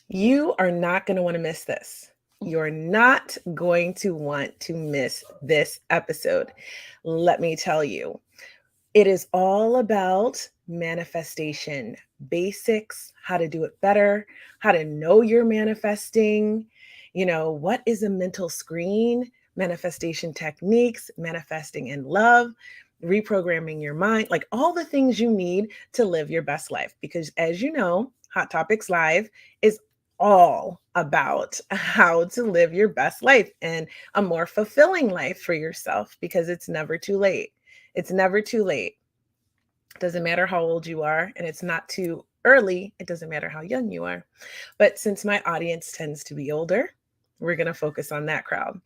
You are not going to want to miss this. You're not going to want to miss this episode. Let me tell you, it is all about manifestation basics, how to do it better, how to know you're manifesting, what is a mental screen, manifestation techniques, manifesting in love, reprogramming your mind, like all the things you need to live your best life. Because as you know, Hot Topics Live is all about how to live your best life and a more fulfilling life for yourself because it's never too late. It's never too late. It doesn't matter how old you are, and it's not too early. It doesn't matter how young you are. But since my audience tends to be older, we're going to focus on that crowd.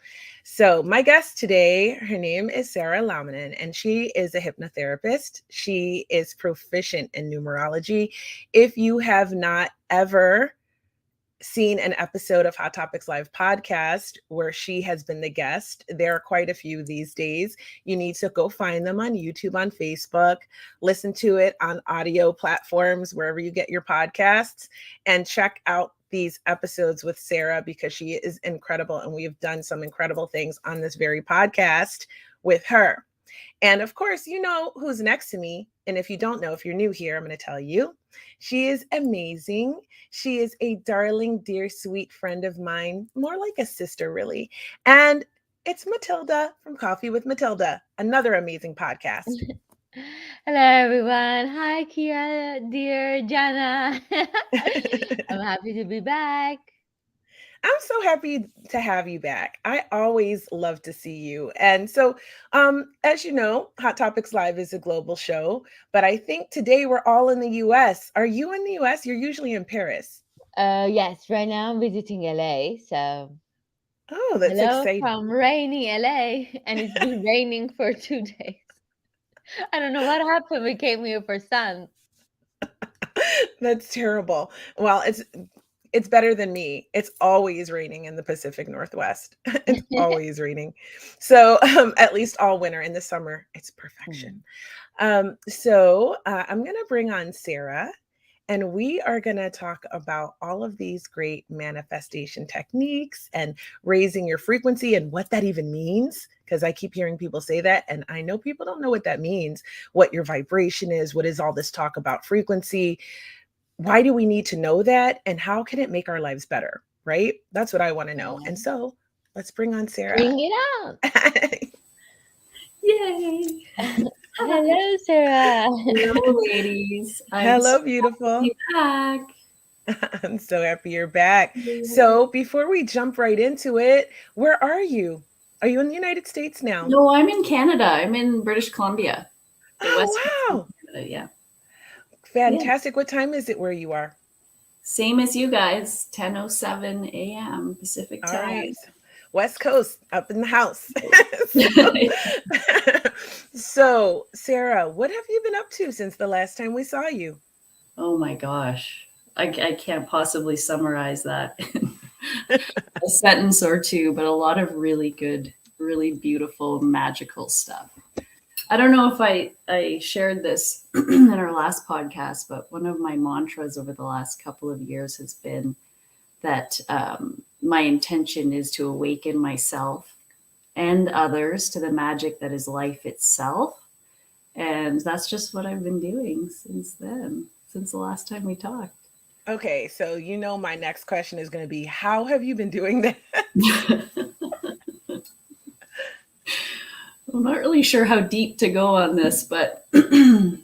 So, my guest today, her name is Sara Laamanen, and she is a hypnotherapist. She is proficient in numerology. If you have not ever seen an episode of Hot Topics Live podcast where she has been the guest. There are quite a few these days. You need to go find them on YouTube, on Facebook, listen to it on audio platforms, wherever you get your podcasts, and check out these episodes with Sara because she is incredible. And we have done some incredible things on this very podcast with her. And of course, you know who's next to me. And if you don't know, if you're new here, I'm going to tell you. She is amazing. She is a darling, dear, sweet friend of mine, more like a sister, really. And it's Matilda from Coffee with Matilda, another amazing podcast. Hello, everyone. Hi, Kia, dear Jana. I'm happy to be back. I'm so happy to have you back. I always love to see you. And so, as you know, Hot Topics Live is a global show, but I think today we're all in the US. Are you in the US? You're usually in Paris. Yes, right now I'm visiting LA. So, Oh, that's hello exciting. from rainy LA. And it's been raining for 2 days. I don't know what happened. We came here for sun. That's terrible. Well, it's better than me. It's always raining in the Pacific Northwest. It's always raining. So, at least all winter. In the summer, it's perfection. Hmm. I'm going to bring on Sara, and we are going to talk about all of these great manifestation techniques and raising your frequency and what that even means. Because I keep hearing people say that, and I know people don't know what that means, what your vibration is, what is all this talk about frequency. Why do we need to know that? And how can it make our lives better? Right? That's what I want to know. Yeah. And so let's bring on Sara. Bring it on. Yay! Hi. Hello, Sarah. Hello, ladies. I'm so Hello, happy to beautiful. be back. I'm so happy you're back. Yeah. So, before we jump right into it, where are you? Are you in the United States now? No, I'm in Canada. I'm in British Columbia, the west coast Oh, of wow. Canada. Yeah. Yeah. Fantastic. What time is it where you are? Same as you guys, 10:07 a.m. Pacific All time. right. West Coast up in the house. so, so, Sara, what have you been up to since the last time we saw you? Oh my gosh. I can't possibly summarize that in a sentence or two, but a lot of really good, really beautiful, magical stuff. I don't know if I shared this in our last podcast, but one of my mantras over the last couple of years has been that my intention is to awaken myself and others to the magic that is life itself. And that's just what I've been doing since then, since the last time we talked. Okay, so you know my next question is going to be how have you been doing that? I'm not really sure how deep to go on this, but you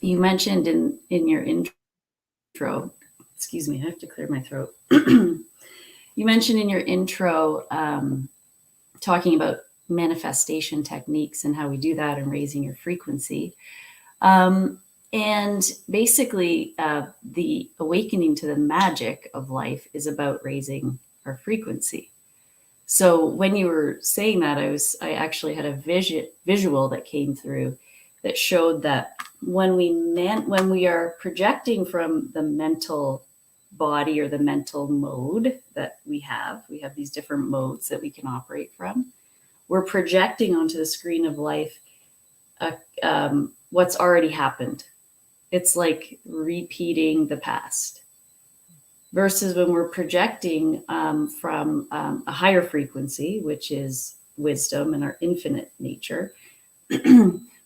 mentioned in your intro, excuse me, I have to clear my throat. You mentioned in your intro talking about manifestation techniques and how we do that and raising your frequency. And basically, the awakening to the magic of life is about raising our frequency. So when you were saying that, I actually had a visual that came through that showed that when we are projecting from the mental body or the mental mode that we have these different modes that we can operate from. We're projecting onto the screen of life what's already happened. It's like repeating the past. versus when we're projecting from a higher frequency, which is wisdom and our infinite nature,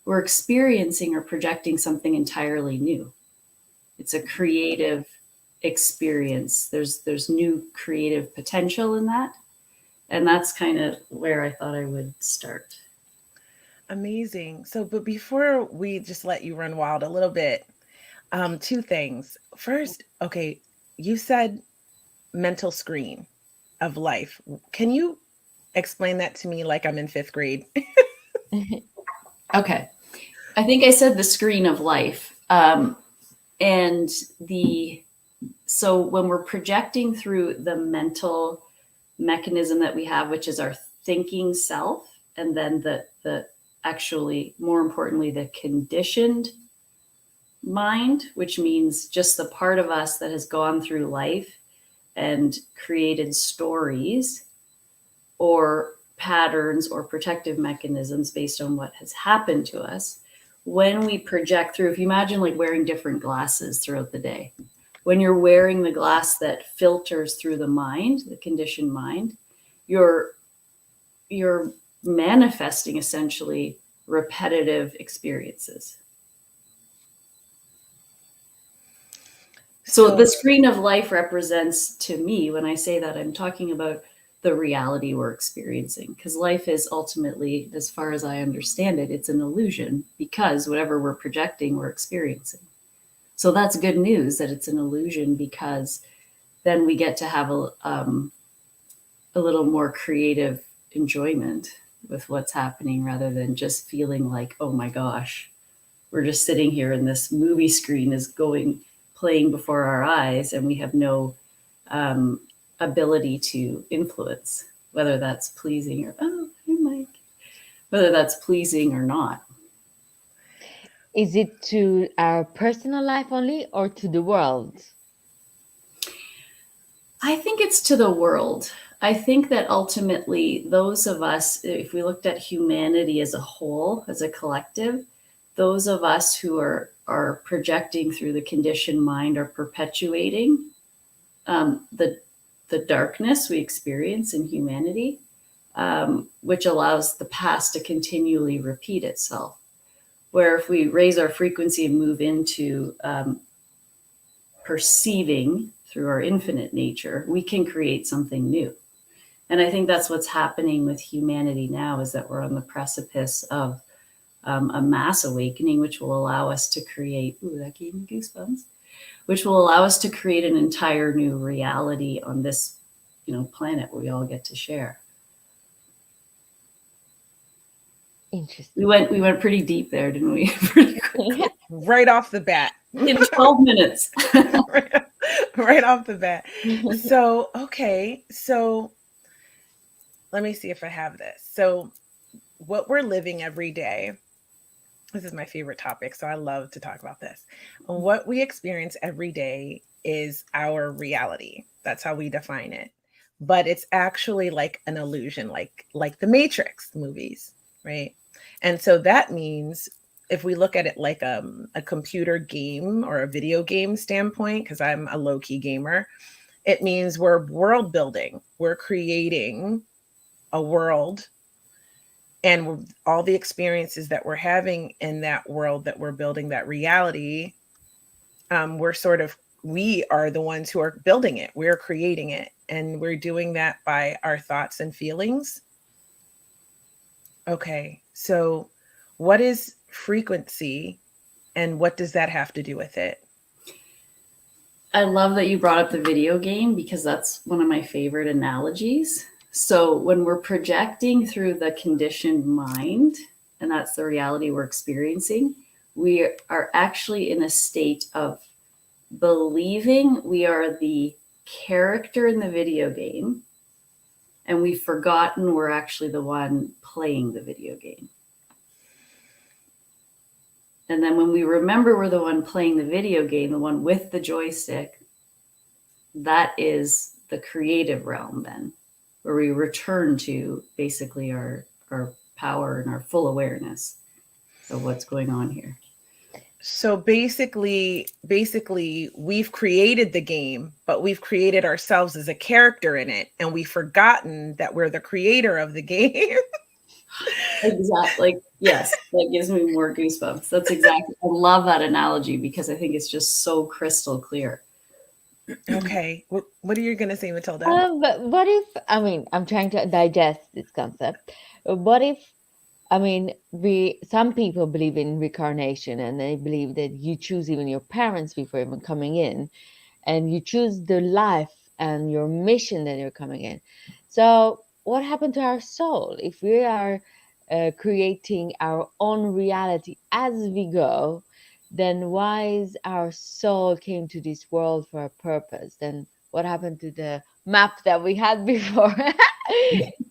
we're experiencing or projecting something entirely new. It's a creative experience. There's new creative potential in that. And that's kind of where I thought I would start. Amazing. So, but before we just let you run wild a little bit, two things. First, okay, you said mental screen of life. Can you explain that to me like I'm in fifth grade? Okay. I think I said the screen of life. And so when we're projecting through the mental mechanism that we have, which is our thinking self, and then the actually, more importantly, the conditioned mind, which means just the part of us that has gone through life and created stories or patterns or protective mechanisms based on what has happened to us. When we project through, if you imagine like wearing different glasses throughout the day, when you're wearing the glass that filters through the mind, the conditioned mind, you're manifesting essentially repetitive experiences. So the screen of life represents, to me, when I say that, I'm talking about the reality we're experiencing, because life is ultimately, as far as I understand it, it's an illusion, because whatever we're projecting, we're experiencing. So that's good news that it's an illusion, because then we get to have a little more creative enjoyment with what's happening, rather than just feeling like, oh my gosh, we're just sitting here and this movie screen is playing before our eyes, and we have no ability to influence whether that's pleasing or whether that's pleasing or not. Is it to our personal life only or to the world? I think it's to the world. I think that ultimately those of us, if we looked at humanity as a whole, as a collective, those of us who are projecting through the conditioned mind are perpetuating the darkness we experience in humanity, which allows the past to continually repeat itself. Where if we raise our frequency and move into perceiving through our infinite nature, we can create something new. And I think that's what's happening with humanity now, is that we're on the precipice of a mass awakening, which will allow us to create, that gave me goosebumps, which will allow us to create an entire new reality on this, planet we all get to share. Interesting. We went pretty deep there, didn't we? Pretty quickly. Right off the bat. In 12 minutes. right off the bat. So, okay. So let me see if I have this. So what we're living every day, this is my favorite topic, so I love to talk about this. What we experience every day is our reality. That's how we define it. But it's actually like an illusion, like the Matrix movies, right? And so that means if we look at it like a computer game or a video game standpoint, because I'm a low-key gamer, it means we're world building. We're creating a world, and all the experiences that we're having in that world that we're building, that reality, we are the ones who are building it. We're creating it, and we're doing that by our thoughts and feelings. Okay, so what is frequency, and what does that have to do with it? I love that you brought up the video game, because that's one of my favorite analogies. So when we're projecting through the conditioned mind, and that's the reality we're experiencing, we are actually in a state of believing we are the character in the video game, and we've forgotten we're actually the one playing the video game. And then when we remember we're the one playing the video game, the one with the joystick, that is the creative realm then, where we return to basically our power and our full awareness of what's going on here. So basically, we've created the game, but we've created ourselves as a character in it, and we've forgotten that we're the creator of the game. Exactly. Like, yes, that gives me more goosebumps. That's exactly. I love that analogy because I think it's just so crystal clear. Okay. What are you going to say, Matilda? But what if, I mean, I'm trying to digest this concept. What if, I mean, some people believe in reincarnation and they believe that you choose even your parents before even coming in, and you choose the life and your mission that you're coming in. So, what happened to our soul if we are creating our own reality as we go? Then why is our soul came to this world for a purpose? Then what happened to the map that we had before?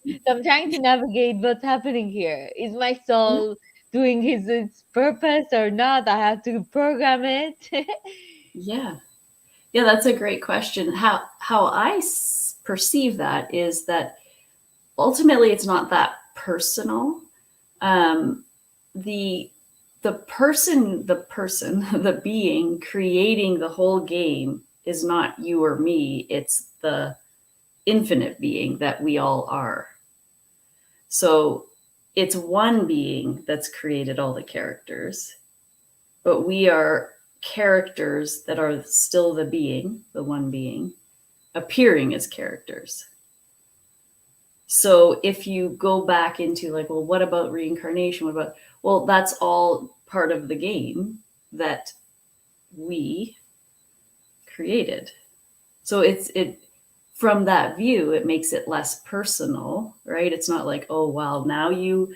So I'm trying to navigate what's happening here. Is my soul doing its purpose or not? I have to program it. Yeah. Yeah, that's a great question. How I perceive that is that ultimately it's not that personal. Um, the the being creating the whole game is not you or me. It's the infinite being that we all are. So it's one being that's created all the characters, but we are characters that are still the being, the one being, appearing as characters. So if you go back into like, well, what about reincarnation? What about, well, that's all part of the game that we created. So it from that view, it makes it less personal, right? It's not like, oh wow, now you've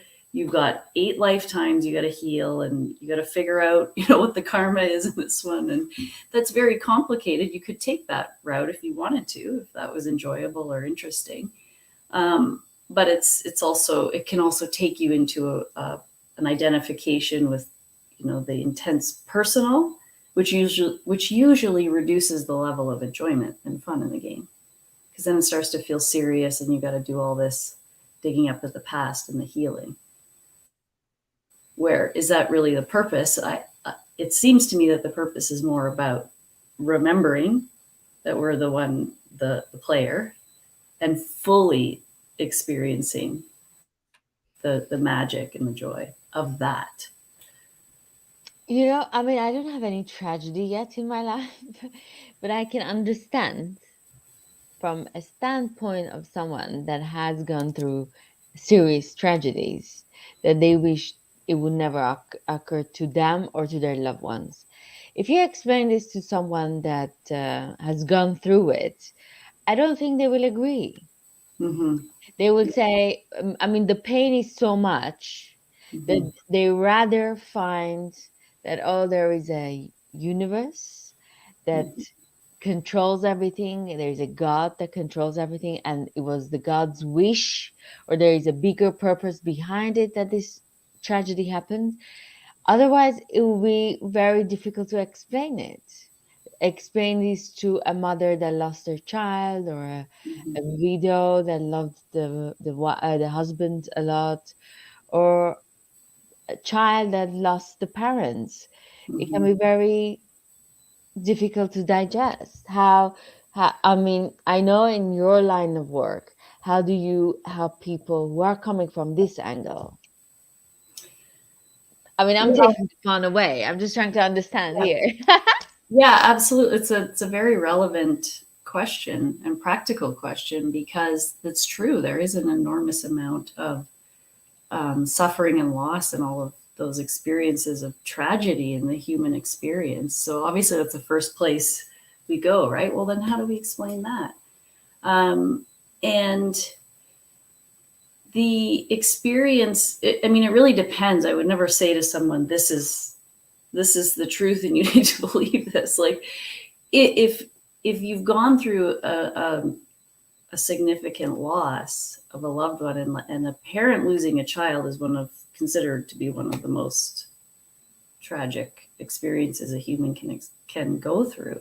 got 8 lifetimes you got to heal and you got to figure out, what the karma is in this one. And that's very complicated. You could take that route if you wanted to, if that was enjoyable or interesting. But it can also take you into an identification with, the intense personal, which usually reduces the level of enjoyment and fun in the game, because then it starts to feel serious and you got to do all this digging up at the past and the healing. Where is that really the purpose? It seems to me that the purpose is more about remembering that we're the player, and fully experiencing the magic and the joy of that. I mean, I don't have any tragedy yet in my life, but I can understand from a standpoint of someone that has gone through serious tragedies that they wish it would never occur to them or to their loved ones. If you explain this to someone that has gone through it, I don't think they will agree. Mm-hmm. They will say, I mean, the pain is so much that Mm-hmm. they rather find that, oh, there is a universe that controls everything. There is a God that controls everything, and it was the God's wish, or there is a bigger purpose behind it that this tragedy happened. Otherwise, it will be very difficult to explain it. Explain this to a mother that lost her child, or a Mm-hmm. widow that loved the husband a lot, or a child that lost the parents. It can Mm-hmm. be very difficult to digest. How I mean, I know in your line of work, how do you help people who are coming from this angle? I mean, I'm Well, taking the fun away. I'm just trying to understand yeah. here. Yeah, absolutely. It's a very relevant question and practical question, because it's true. There is an enormous amount of suffering and loss and all of those experiences of tragedy in the human experience. So obviously that's the first place we go, right? Well, then how do we explain that? And the experience, I mean, it really depends. I would never say to someone, this is the truth and you need to believe this. Like, if you've gone through a significant loss of a loved one, and a parent losing a child is considered to be one of the most tragic experiences a human can go through.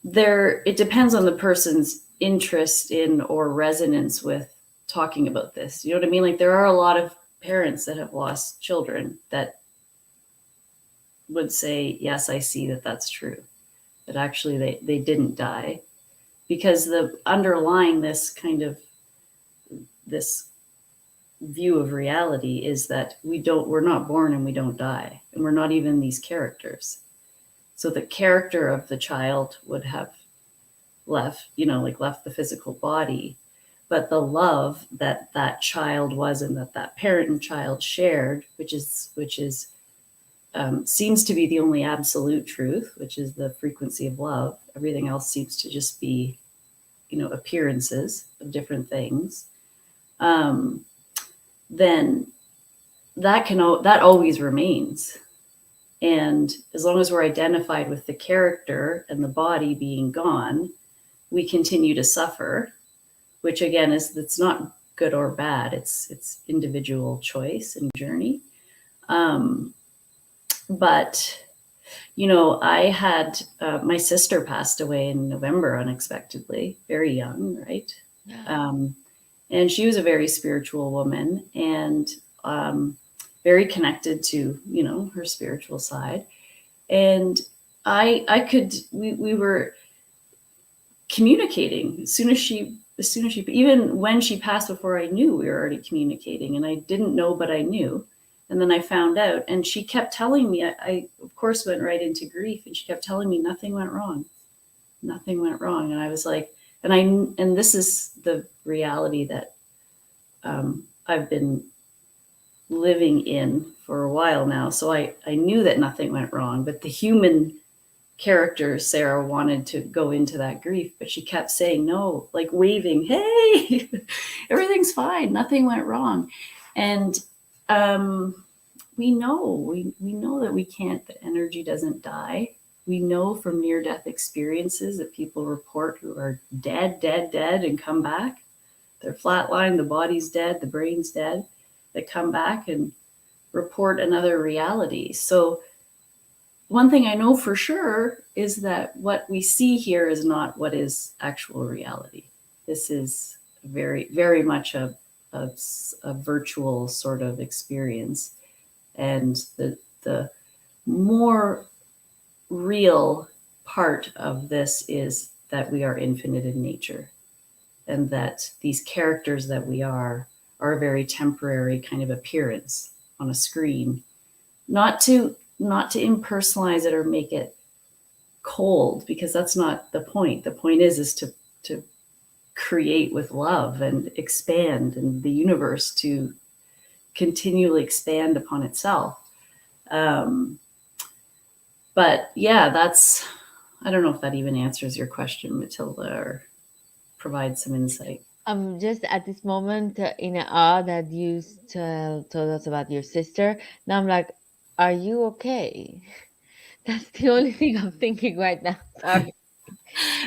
It depends on the person's interest in or resonance with talking about this. You know what I mean? Like, there are a lot of parents that have lost children that would say, yes, I see that that's true. That actually they didn't die, because the underlying this view of reality is that we're not born and we don't die, and we're not even these characters. So the character of the child would have left, left the physical body, but the love that that child was, and that parent and child shared, which is seems to be the only absolute truth, which is the frequency of love. Everything else seems to just be, appearances of different things. Then that always remains. And as long as we're identified with the character and the body being gone, we continue to suffer, which again it's not good or bad. It's individual choice and journey. But I had my sister passed away in November unexpectedly, very young, right? And she was a very spiritual woman, and very connected to her spiritual side. And we were communicating as soon as she even when she passed, before I knew, we were already communicating, and I didn't know, but I knew. And then I found out, and she kept telling me, I of course went right into grief, and she kept telling me nothing went wrong. Nothing went wrong. And I was like, and this is the reality that I've been living in for a while now. So I knew that nothing went wrong, but the human character, Sara, wanted to go into that grief, but she kept saying no, like waving, hey, everything's fine, nothing went wrong. And we know that we can't, that energy doesn't die. We know from near-death experiences that people report who are dead, and come back. They're flatlined, the body's dead, the brain's dead, that come back and report another reality. So one thing I know for sure is that what we see here is not what is actual reality. This is very, very much a virtual sort of experience. And the more real part of this is that we are infinite in nature, and that these characters that we are a very temporary kind of appearance on a screen, not to impersonalize it or make it cold, because that's not the point. The point is to create with love and expand, and the universe to continually expand upon itself. But yeah, I don't know if that even answers your question, Matilda, or provides some insight. I'm just at this moment in awe that you told us about your sister. Now I'm like, are you okay? That's the only thing I'm thinking right now. Sorry.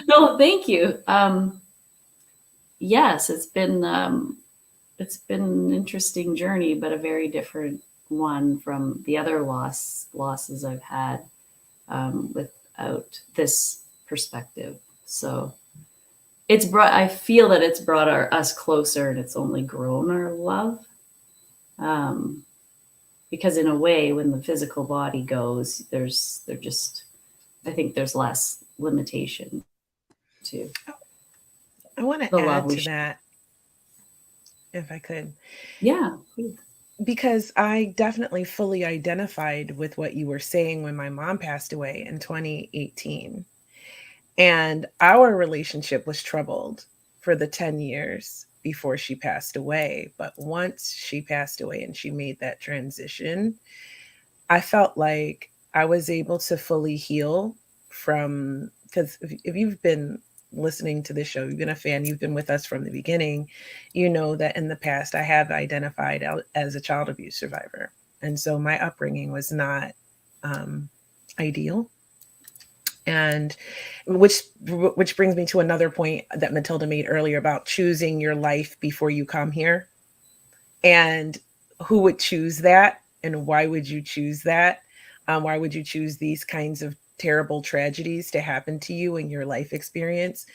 No, thank you. Yes, it's been an interesting journey, but a very different one from the other losses I've had without this perspective. So I feel that it's brought us closer, and it's only grown our love. Because in a way, when the physical body goes, I think there's less limitation to. I want to add to that, if I could. Yeah. Because I definitely fully identified with what you were saying when my mom passed away in 2018. And our relationship was troubled for the 10 years before she passed away. But once she passed away and she made that transition, I felt like I was able to fully heal from, because if you've been listening to this show, you've been a fan, you've been with us from the beginning, you know that in the past I have identified as a child abuse survivor. And so my upbringing was not ideal. And which brings me to another point that Matilda made earlier about choosing your life before you come here. And who would choose that? And why would you choose that? Why would you choose these kinds of terrible tragedies to happen to you in your life experience?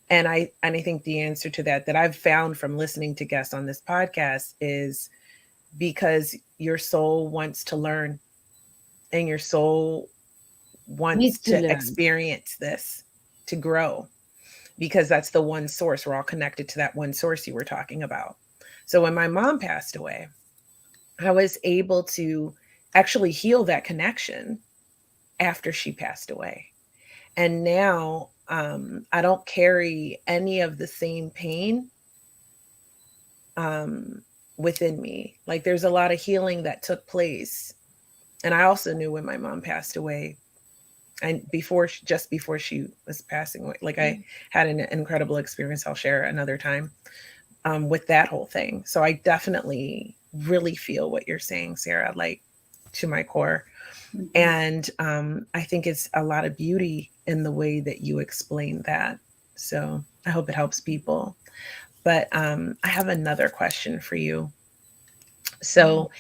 And I think the answer to that I've found from listening to guests on this podcast is because your soul wants to learn. and your soul wants Needs to to learn. experience this, to grow, because that's the one source. We're all connected to that one source you were talking about. So when my mom passed away, I was able to actually heal that connection after she passed away. And now I don't carry any of the same pain within me. Like there's a lot of healing that took place. And I also knew when my mom passed away, and just before she was passing away, like I had an incredible experience I'll share another time with that whole thing. So I definitely really feel what you're saying, Sarah, like to my core. And I think it's a lot of beauty in the way that you explain that. So I hope it helps people. But I have another question for you. So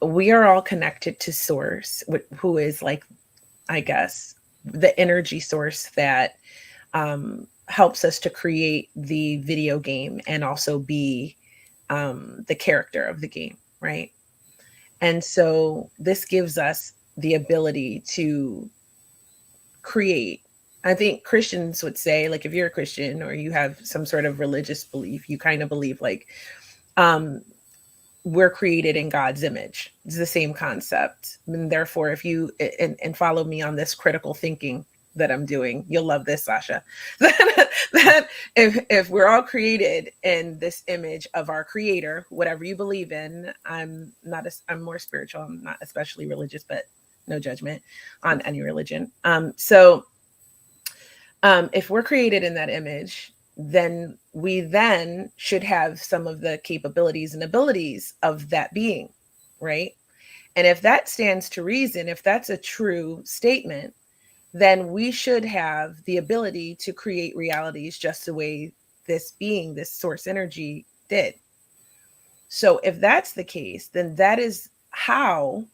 we are all connected to Source, who is like, I guess, the energy source that helps us to create the video game and also be the character of the game, right? And so this gives us the ability to create. I think Christians would say, like, if you're a Christian or you have some sort of religious belief, you kind of believe like um, we're created in God's image. It's the same concept. And therefore, if you and follow me on this critical thinking that I'm doing, you'll love this, Sasha. that if we're all created in this image of our creator, whatever you believe in, I'm more spiritual. I'm not especially religious, but no judgment on any religion. So if we're created in that image, then we then should have some of the capabilities and abilities of that being, right? And if that stands to reason, if that's a true statement, then we should have the ability to create realities just the way this being, this source energy did. So if that's the case, then that is how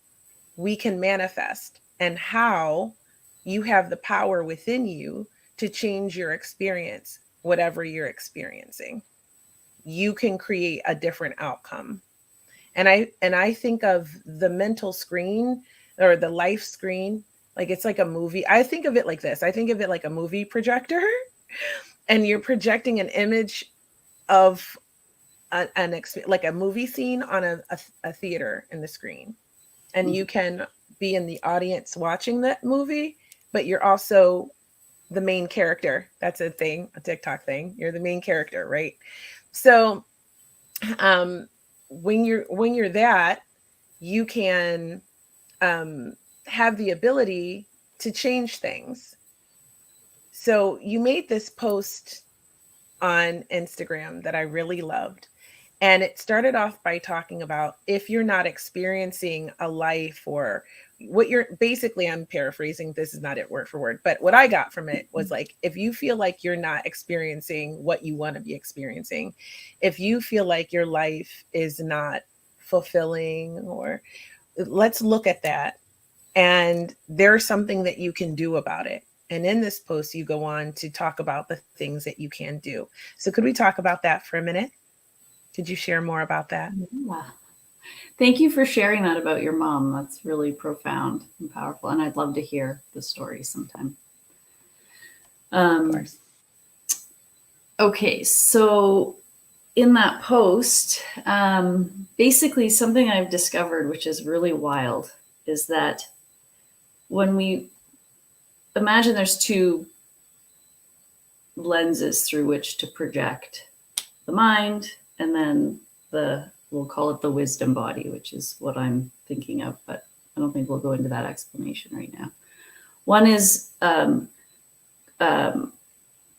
we can manifest, and how you have the power within you to change your experience, whatever you're experiencing. You can create a different outcome. And I think of the mental screen or the life screen like it's like a movie. I think of it like this. I think of it like a movie projector, and you're projecting an image of like a movie scene on a theater in the screen, and you can be in the audience watching that movie, but you're also the main character. That's a thing, a TikTok thing. You're the main character, right? So when you're that, you can have the ability to change things. So you made this post on Instagram that I really loved. And it started off by talking about if you're not experiencing a life, or what you're basically, I'm paraphrasing, this is not it word for word, but what I got from it was like, if you feel like you're not experiencing what you want to be experiencing, if you feel like your life is not fulfilling, or let's look at that. And there's something that you can do about it. And in this post, you go on to talk about the things that you can do. So could we talk about that for a minute? Could you share more about that? Yeah. Thank you for sharing that about your mom. That's really profound and powerful. And I'd love to hear the story sometime. Of course. Okay, so in that post, basically something I've discovered, which is really wild, is that when we imagine there's two lenses through which to project the mind, and then we'll call it the wisdom body, which is what I'm thinking of, but I don't think we'll go into that explanation right now. One is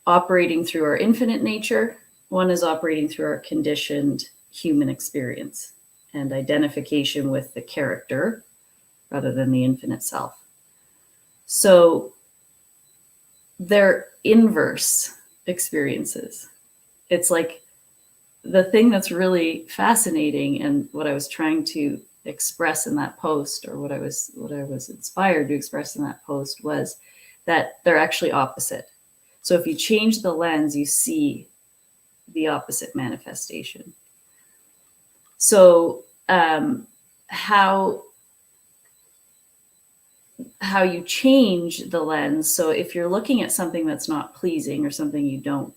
operating through our infinite nature. One is operating through our conditioned human experience and identification with the character rather than the infinite self. So they're inverse experiences. It's like the thing that's really fascinating, and what I was trying to express in that post, or what I was inspired to express in that post, was that they're actually opposite. So if you change the lens, you see the opposite manifestation. So how how you change the lens. So if you're looking at something that's not pleasing or something you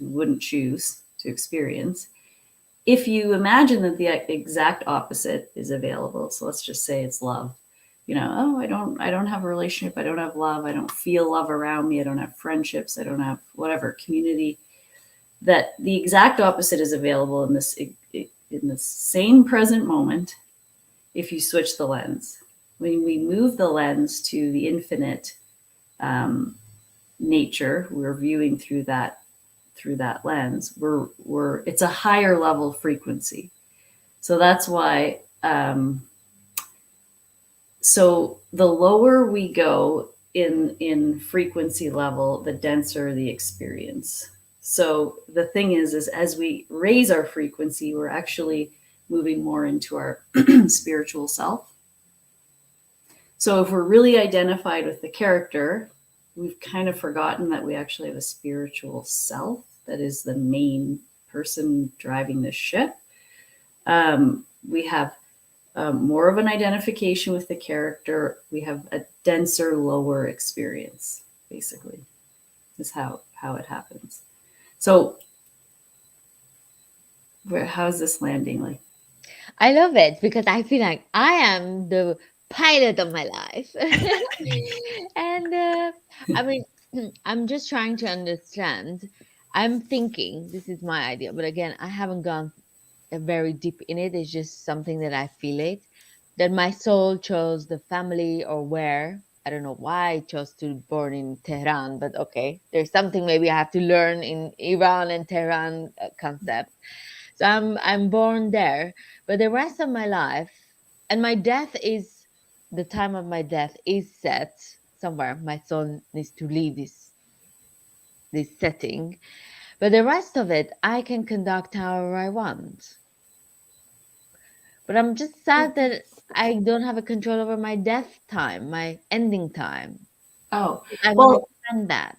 wouldn't choose to experience, if you imagine that the exact opposite is available, so let's just say it's love. Oh, I don't have a relationship, I don't have love, I don't feel love around me, I don't have friendships, I don't have whatever community, that the exact opposite is available in this same present moment if you switch the lens. When we move the lens to the infinite nature, we're viewing through that lens. It's a higher level frequency. So that's why. So the lower we go in frequency level, the denser the experience. So the thing is as we raise our frequency, we're actually moving more into our spiritual self. So if we're really identified with the character, we've kind of forgotten that we actually have a spiritual self that is the main person driving the ship. We have more of an identification with the character. We have a denser, lower experience, basically, is how it happens. So how's this landing? Like, I love it because I feel like I am the pilot of my life. And I mean, I'm just trying to understand. I'm thinking this is my idea, but again, I haven't gone very deep in it. It's just something that I feel it, that my soul chose the family or where. I don't know why I chose to be born in Tehran, but okay, there's something maybe I have to learn in Iran and Tehran concept. So I'm born there, but the rest of my life and my death is the time of my death is set somewhere. My soul needs to leave this setting, but the rest of it I can conduct however I want. But I'm just sad that I don't have a control over my death time, my ending time. oh, I want to well, spend that.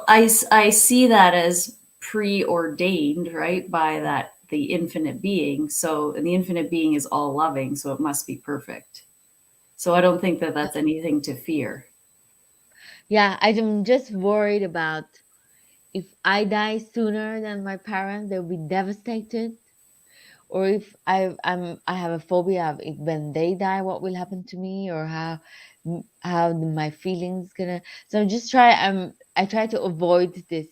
I see that as preordained, right, by the infinite being. So, and the infinite being is all loving, so it must be perfect. So I don't think that that's anything to fear. Yeah, I'm just worried about if I die sooner than my parents, they'll be devastated. Or if I have a phobia of if when they die, what will happen to me, or how my feelings gonna. So I try to avoid this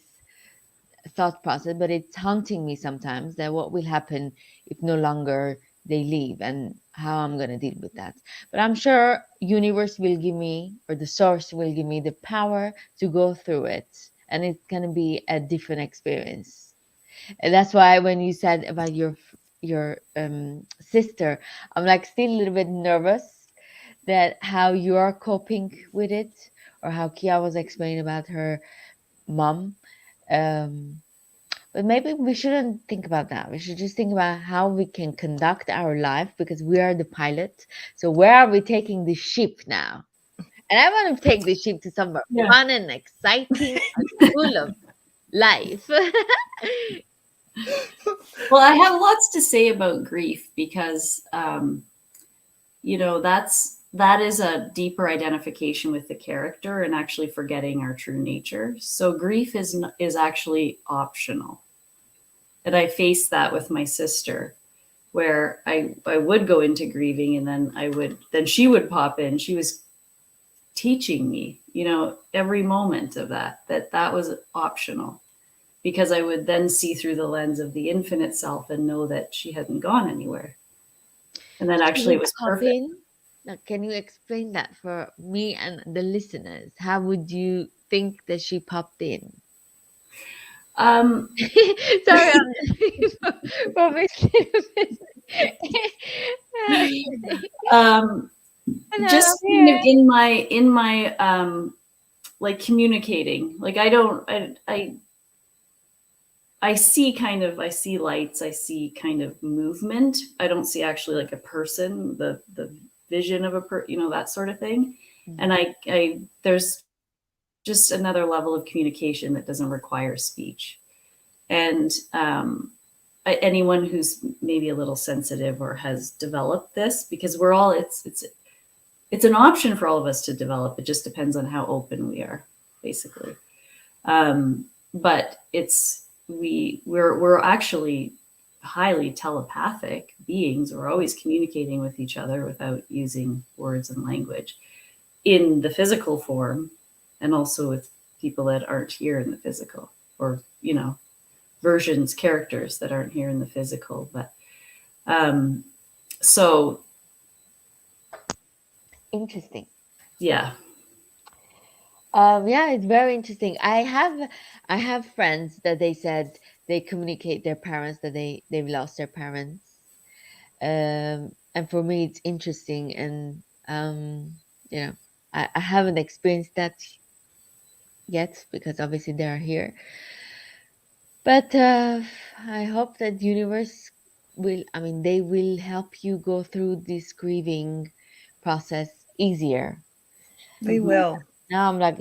thought process, but it's haunting me sometimes that what will happen if no longer they leave and how I'm going to deal with that. But I'm sure universe will give me or the source will give me the power to go through it, and it's going to be a different experience. And that's why when you said about your sister, I'm like still a little bit nervous that how you are coping with it, or how Kia was explaining about her mom. um but maybe we shouldn't think about that. We should just think about how we can conduct our life because we are the pilot. So where are we taking the ship now? And I want to take the ship to somewhere Yeah. fun and exciting and full of life. Well, I have lots to say about grief because, that is a deeper identification with the character and actually forgetting our true nature. So grief is actually optional. And I faced that with my sister, where I would go into grieving, and then she would pop in. She was teaching me, every moment of that was optional, because I would then see through the lens of the infinite self and know that she hadn't gone anywhere. And then She actually it would was pop perfect. in. Now, can you explain that for me and the listeners? How would you think that she popped in? Um, Sorry, I'm obviously. um, Hello, I'm just kind of here. in my like communicating. Like I see lights, I see kind of movement. I don't see actually like a person, the vision of that sort of thing. And I there's just another level of communication that doesn't require speech. And anyone who's maybe a little sensitive or has developed this, because we're all it's it's an option for all of us to develop. It just depends on how open we are, basically. But we're actually highly telepathic beings. We're always communicating with each other without using words and language in the physical form, and also with people that aren't here in the physical, or versions, characters that aren't here in the physical. But so Interesting. yeah. Yeah, it's very interesting. I have friends that they said they communicate their parents, that they've lost their parents. And for me, it's interesting, and you know, I haven't experienced that yet because obviously they are here. But I hope that universe will, I mean, they will help you go through this grieving process easier. They will. Now I'm like,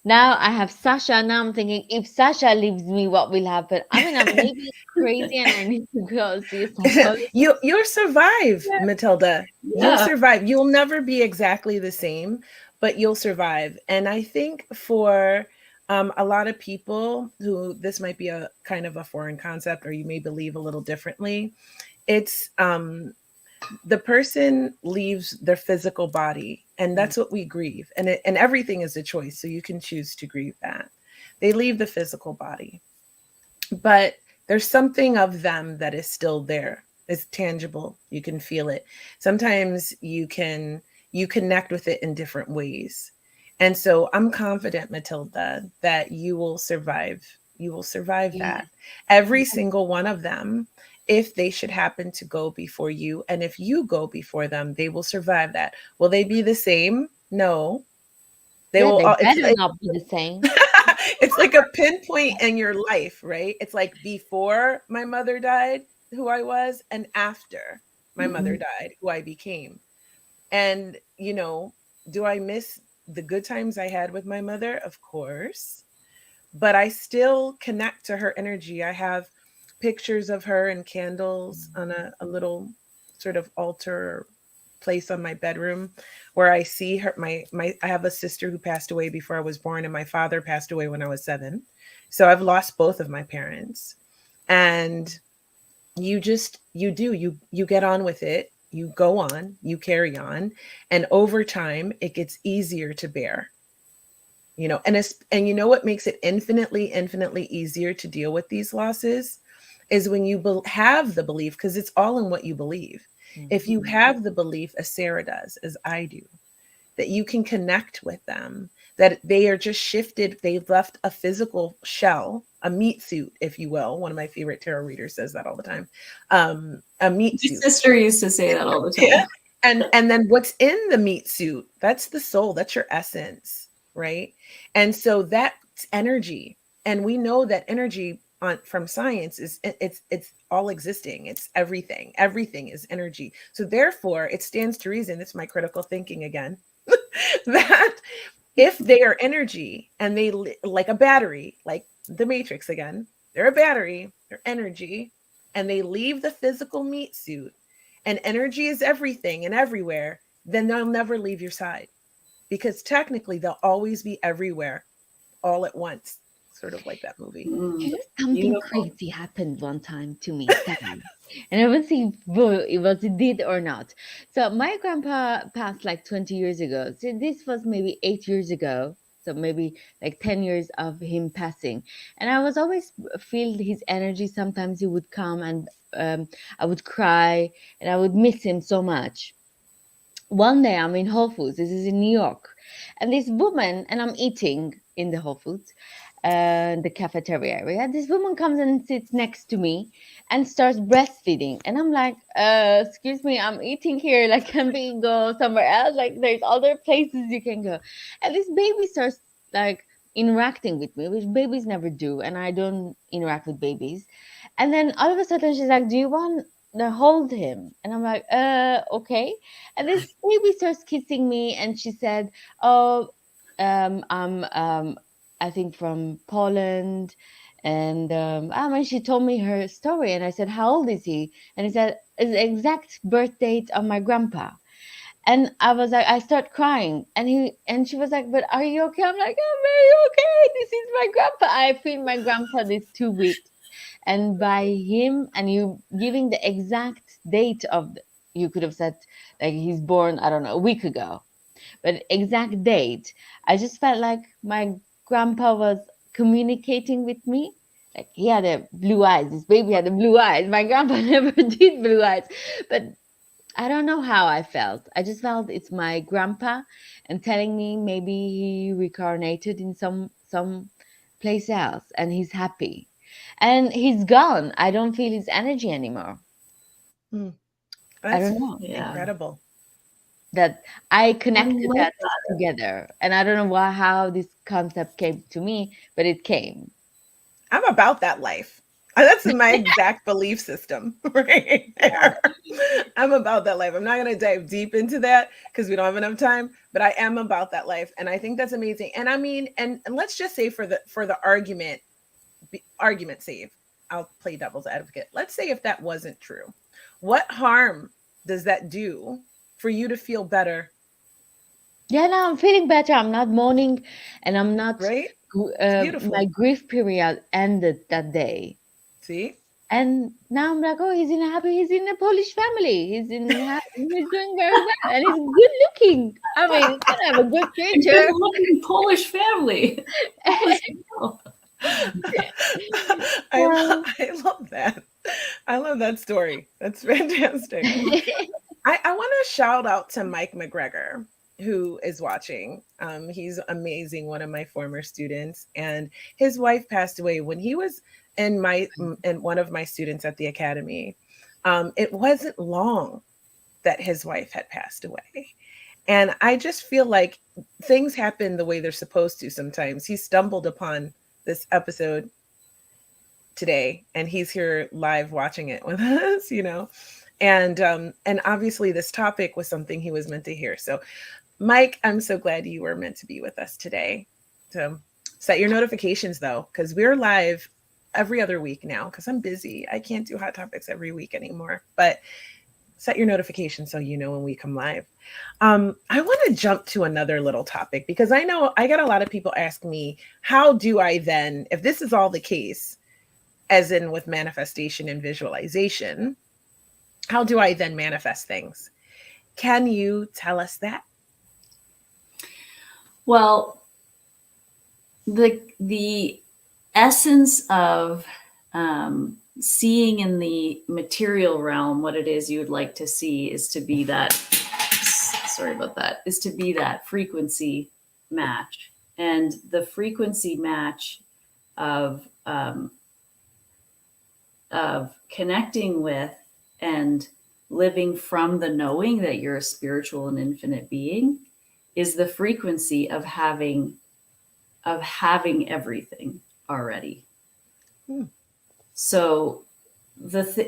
now I have Sasha. Now I'm thinking, if Sasha leaves me, what will happen? I mean, I'm maybe crazy and I need to go see a psychologist. You'll survive, Matilda. You'll Yeah. survive. You'll never be exactly the same, but you'll survive. And I think for a lot of people who this might be a kind of a foreign concept, or you may believe a little differently, it's the person leaves their physical body, and that's what we grieve. And everything is a choice, so you can choose to grieve that. They leave the physical body, but there's something of them that is still there. It's tangible. You can feel it. Sometimes you connect with it in different ways. And so I'm confident, Matilda, that you will survive. You will survive Yeah. that. Every single one of them, if they should happen to go before you, and if you go before them, they will survive that. Will they be the same? No. They Yeah, will they all, better not be the same. it's like a pinpoint in your life, right? It's like before my mother died, who I was, and after my mother died, who I became. And, do I miss the good times I had with my mother? Of course. But I still connect to her energy. I have pictures of her and candles on a little sort of altar place on my bedroom where I see her. I have a sister who passed away before I was born, and my father passed away when I was 7. So I've lost both of my parents. And you get on with it, you go on, you carry on, and over time it gets easier to bear. And you know what makes it infinitely easier to deal with these losses is when you have the belief, because it's all in what you believe. If you have the belief, as Sarah does, as I do, that you can connect with them, that they are just shifted, they've left a physical shell, a meat suit, if you will. One of my favorite tarot readers says that all the time. A meat My suit. sister used to say that all the time. Yeah. And then what's in the meat suit, that's the soul, that's your essence, right? And so that's energy. And we know that energy from science is it's all existing. It's everything. Everything is energy. So therefore, it stands to reason, it's my critical thinking again, that if they are energy and like a battery, like the Matrix again, they're a battery, they're energy, and they leave the physical meat suit, and energy is everything and everywhere, then they'll never leave your side, because technically they'll always be everywhere all at once, sort of like that movie. You know, something Beautiful. crazy happened one time to me, suddenly. And I will see if it did or not. So my grandpa passed like 20 years ago. So this was maybe 8 years ago. So maybe like 10 years of him passing. And I was always feel his energy. Sometimes he would come and I would cry and I would miss him so much. One day I'm in Whole Foods. This is in New York. And this woman, and I'm eating in the Whole Foods, the cafeteria area. This woman comes and sits next to me and starts breastfeeding. And I'm like, excuse me, I'm eating here. Like, can we go somewhere else? Like, there's other places you can go. And this baby starts like interacting with me, which babies never do. And I don't interact with babies. And then all of a sudden she's like, do you want to hold him? And I'm like, okay. And this baby starts kissing me, and she said, "Oh, I'm I think from Poland." And and she told me her story, and I said, "How old is he?" And he said, "It's the exact birth date of my grandpa." And I was like, I start crying, and she was like, "But are you okay?" I'm like, "I'm very okay. This is my grandpa. I feel my grandpa these 2 weeks." And by him and you giving the exact date of, you could have said like he's born, I don't know, a week ago, but exact date, I just felt like my grandpa was communicating with me. Like he had a blue eyes. This baby had the blue eyes. My grandpa never did blue eyes, but I don't know how I felt. I just felt it's my grandpa and telling me maybe he reincarnated in some place else and he's happy. And he's gone. I don't feel his energy anymore. Mm, I that's don't know. Yeah. incredible. That I I connected love that together. And I don't know why how this concept came to me, but it came. I'm about that life. That's my exact belief system right there. I'm about that life. I'm not going to dive deep into that because we don't have enough time, but I am about that life, and I think that's amazing. And I mean, and let's just say for the argument sake, I'll play devil's advocate. Let's say if that wasn't true, what harm does that do for you to feel better? Yeah, now I'm feeling better. I'm not mourning and I'm not, Right? It's my beautiful. grief period ended that day. See? And now I'm like, oh, he's in a Polish family. He's doing very well, and he's good looking. I mean, he's gonna have a good a future. good-looking Polish family. Holy smell. I love that. I love that story. That's fantastic. I want to shout out to Mike McGregor, who is watching. He's amazing, one of my former students, and his wife passed away when he was in one of my students at the academy. It wasn't long that his wife had passed away. And I just feel like things happen the way they're supposed to sometimes. He stumbled upon this episode today and he's here live watching it with us, you know. And obviously this topic was something he was meant to hear. So Mike, I'm so glad you were meant to be with us today. So set your notifications though, because we're live every other week now because I'm busy. I can't do hot topics every week anymore. But set your notifications so you know when we come live. I want to jump to another little topic because I know I got a lot of people ask me, how do I then, if this is all the case, as in with manifestation and visualization, how do I then manifest things? Can you tell us that? Well, the essence of seeing in the material realm what it is you would like to see is to be that, sorry about that, is to be that frequency match. And the frequency match of connecting with and living from the knowing that you're a spiritual and infinite being is the frequency of having everything already. So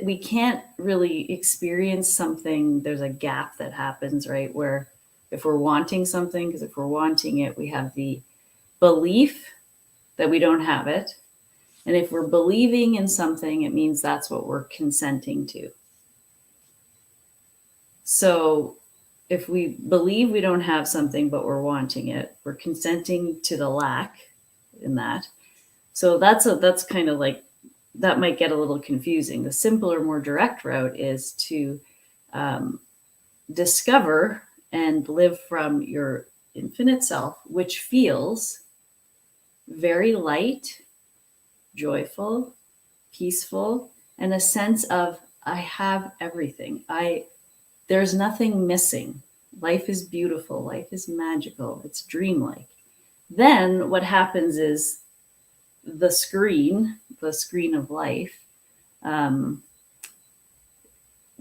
we can't really experience something. There's a gap that happens, right? Where if we're wanting something, because if we're wanting it, we have the belief that we don't have it. And if we're believing in something, it means that's what we're consenting to. So if we believe we don't have something, but we're wanting it, we're consenting to the lack in that. So that's kind of like, that might get a little confusing. The simpler, more direct route is to discover and live from your infinite self, which feels very light, joyful, peaceful, and a sense of I have everything. There's nothing missing. Life is beautiful. Life is magical. It's dreamlike. Then what happens is the screen of life,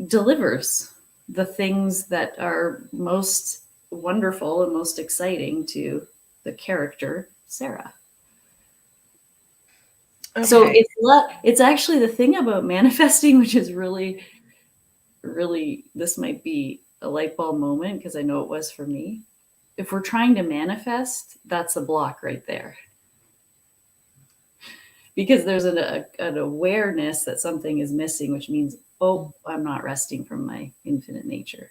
delivers the things that are most wonderful and most exciting to the character Sara. Okay. So it's actually the thing about manifesting, which is really, really, this might be a light bulb moment because I know it was for me. If we're trying to manifest, that's a block right there. Because there's an awareness that something is missing, which means, oh, I'm not resting from my infinite nature.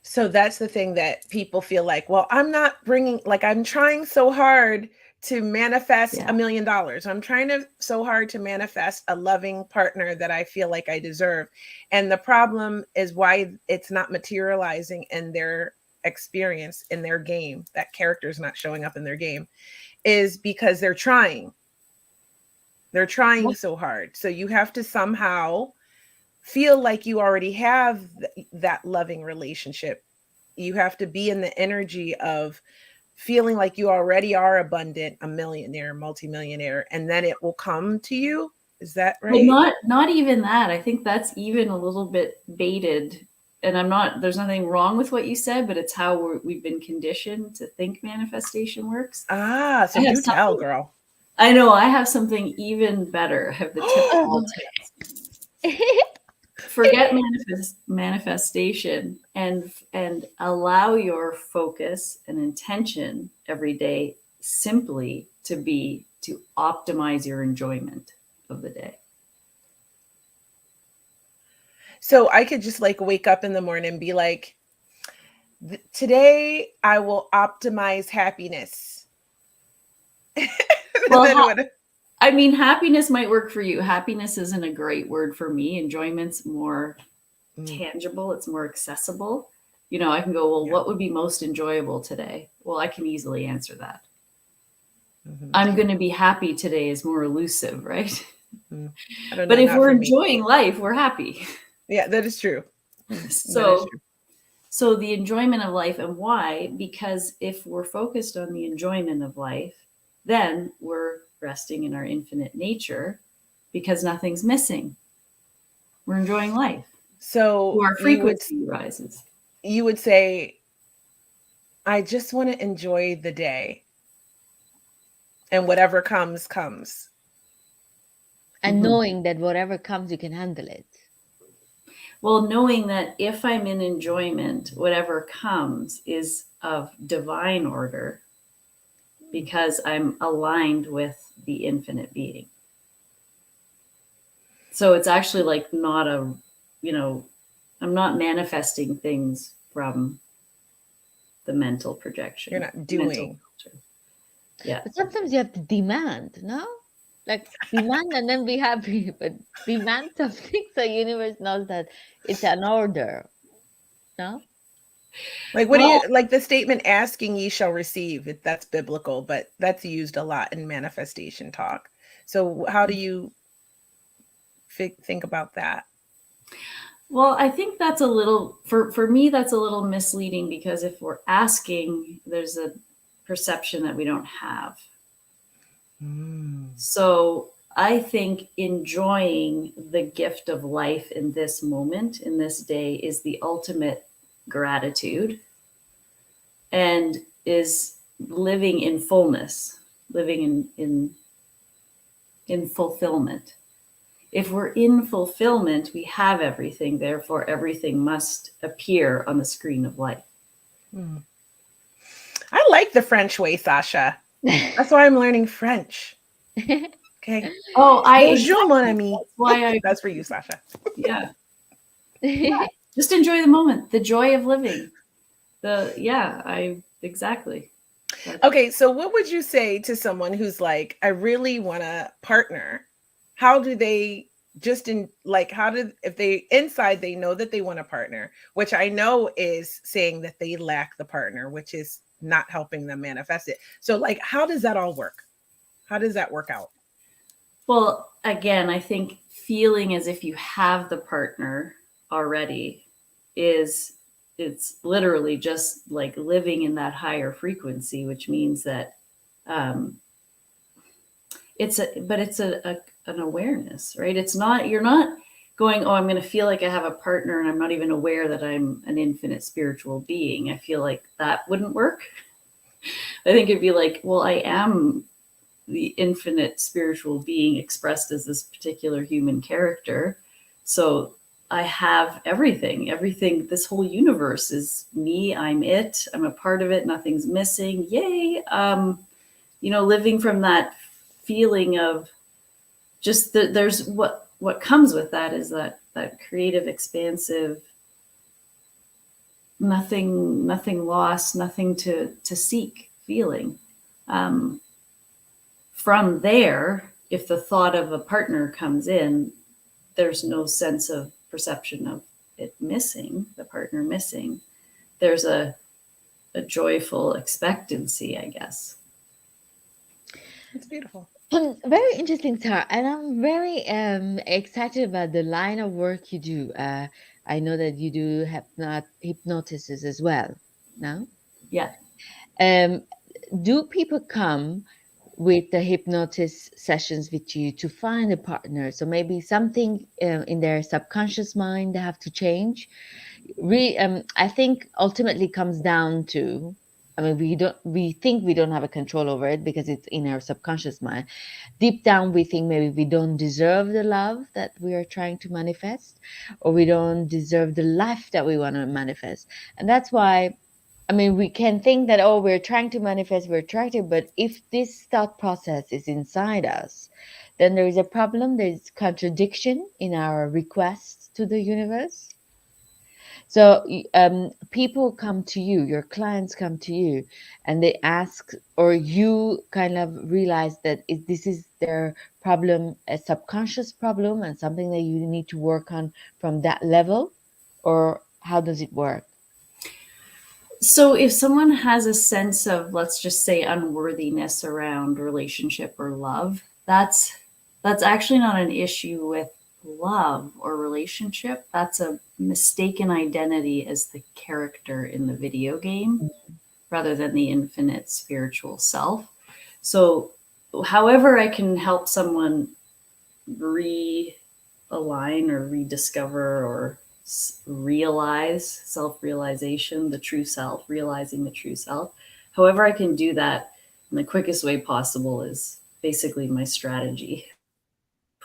So that's the thing that people feel like, well, I'm not bringing, like, I'm trying so hard to manifest Yeah. $1 million. I'm trying to so hard to manifest a loving partner that I feel like I deserve. And the problem is why it's not materializing in their experience, in their game. That character is not showing up in their game, is because they're trying. They're trying so hard. So you have to somehow feel like you already have that loving relationship. You have to be in the energy of feeling like you already are abundant, a millionaire, multimillionaire, and then it will come to you. Is that But right? not even that. I think that's even a little bit baited. And there's nothing wrong with what you said, but it's how we've been conditioned to think manifestation works. Ah, so I have do tell, something, girl. I know I have something even better. I have the tip of all Oh. tips. Forget manifestation and allow your focus and intention every day simply to be to optimize your enjoyment of the day. So I could just like wake up in the morning and be like, today I will optimize happiness. Well, Then what? I mean, happiness might work for you. Happiness isn't a great word for me. Enjoyment's more tangible, it's more accessible. You know, I can go, well, Yeah. what would be most enjoyable today? Well, I can easily answer that. Mhm. I'm going to be happy today is more elusive, right? I don't But know, if not we're for me. enjoying life, we're happy. Yeah, that is true. That is So, true. so the enjoyment of life, and why? Because if we're focused on the enjoyment of life, then we're resting in our infinite nature because nothing's missing. We're enjoying life. So Our frequency rises. you would say, I just want to enjoy the day, and whatever comes, comes. And knowing that whatever comes, you can handle it. Well, knowing that if I'm in enjoyment, whatever comes is of divine order because I'm aligned with the infinite being. So it's actually like not a, you know, I'm not manifesting things from the mental projection. You're not doing. Filter. Yeah. But sometimes you have to demand, no? Like demand and then be happy, but demand something so universe knows that it's an order, no? Like, what do Well, you like the statement asking ye shall receive? That's biblical, but that's used a lot in manifestation talk. So, how do you think about that? well, I think that's a little for me that's a little misleading because if we're asking, there's a perception that we don't have. So I think enjoying the gift of life in this moment, in this day, is the ultimate gratitude and is living in fullness, living in fulfillment. If we're in fulfillment, we have everything. Therefore, everything must appear on the screen of life. I like the French way, Sasha. That's why I'm learning French. Okay. Oh, Bonjour, mon ami. That's why That's for you, Sasha. yeah. Just enjoy the moment, the joy of living. Exactly. Okay, so what would you say to someone who's like, I really want a partner? How do they if they inside they know that they want a partner, which I know is saying that they lack the partner, which is not helping them manifest it. So like, how does that all work? How does that work out? Well, again, I think feeling as if you have the partner already it's literally just like living in that higher frequency, which means that it's an awareness, right? It's not, you're not going, oh, I'm going to feel like I have a partner and I'm not even aware that I'm an infinite spiritual being. I feel like that wouldn't work. I think it'd be like, well, I am the infinite spiritual being expressed as this particular human character. So I have everything. This whole universe is me. I'm it. I'm a part of it. Nothing's missing. Yay. Living from that feeling of just that there's what comes with that is that creative, expansive nothing lost, nothing to seek feeling. From there, if the thought of a partner comes in, there's no sense of perception of it missing, the partner missing. There's a joyful expectancy, I guess. It's beautiful. Very interesting, Sarah, and I'm very excited about the line of work you do. I know that you do hypnosis as well. No? Yeah. Do people come with the hypnosis sessions with you to find a partner? So maybe something in their subconscious mind they have to change. I think ultimately comes down to, I mean, we think we don't have a control over it because it's in our subconscious mind. Deep down, we think maybe we don't deserve the love that we are trying to manifest, or we don't deserve the life that we want to manifest. And that's why, I mean, we can think that, oh, we're trying to manifest, we're trying to, but if this thought process is inside us, then there is a problem, there's contradiction in our requests to the universe. So people come to you, your clients come to you, and they ask, or you kind of realize that this is their problem, a subconscious problem, and something that you need to work on from that level, or how does it work? So if someone has a sense of, let's just say, unworthiness around relationship or love, that's actually not an issue with love or relationship. That's a mistaken identity as the character in the video game rather than the infinite spiritual self. So however I can help someone realign or rediscover or realize self-realization, the true self, realizing the true self. However I can do that in the quickest way possible is basically my strategy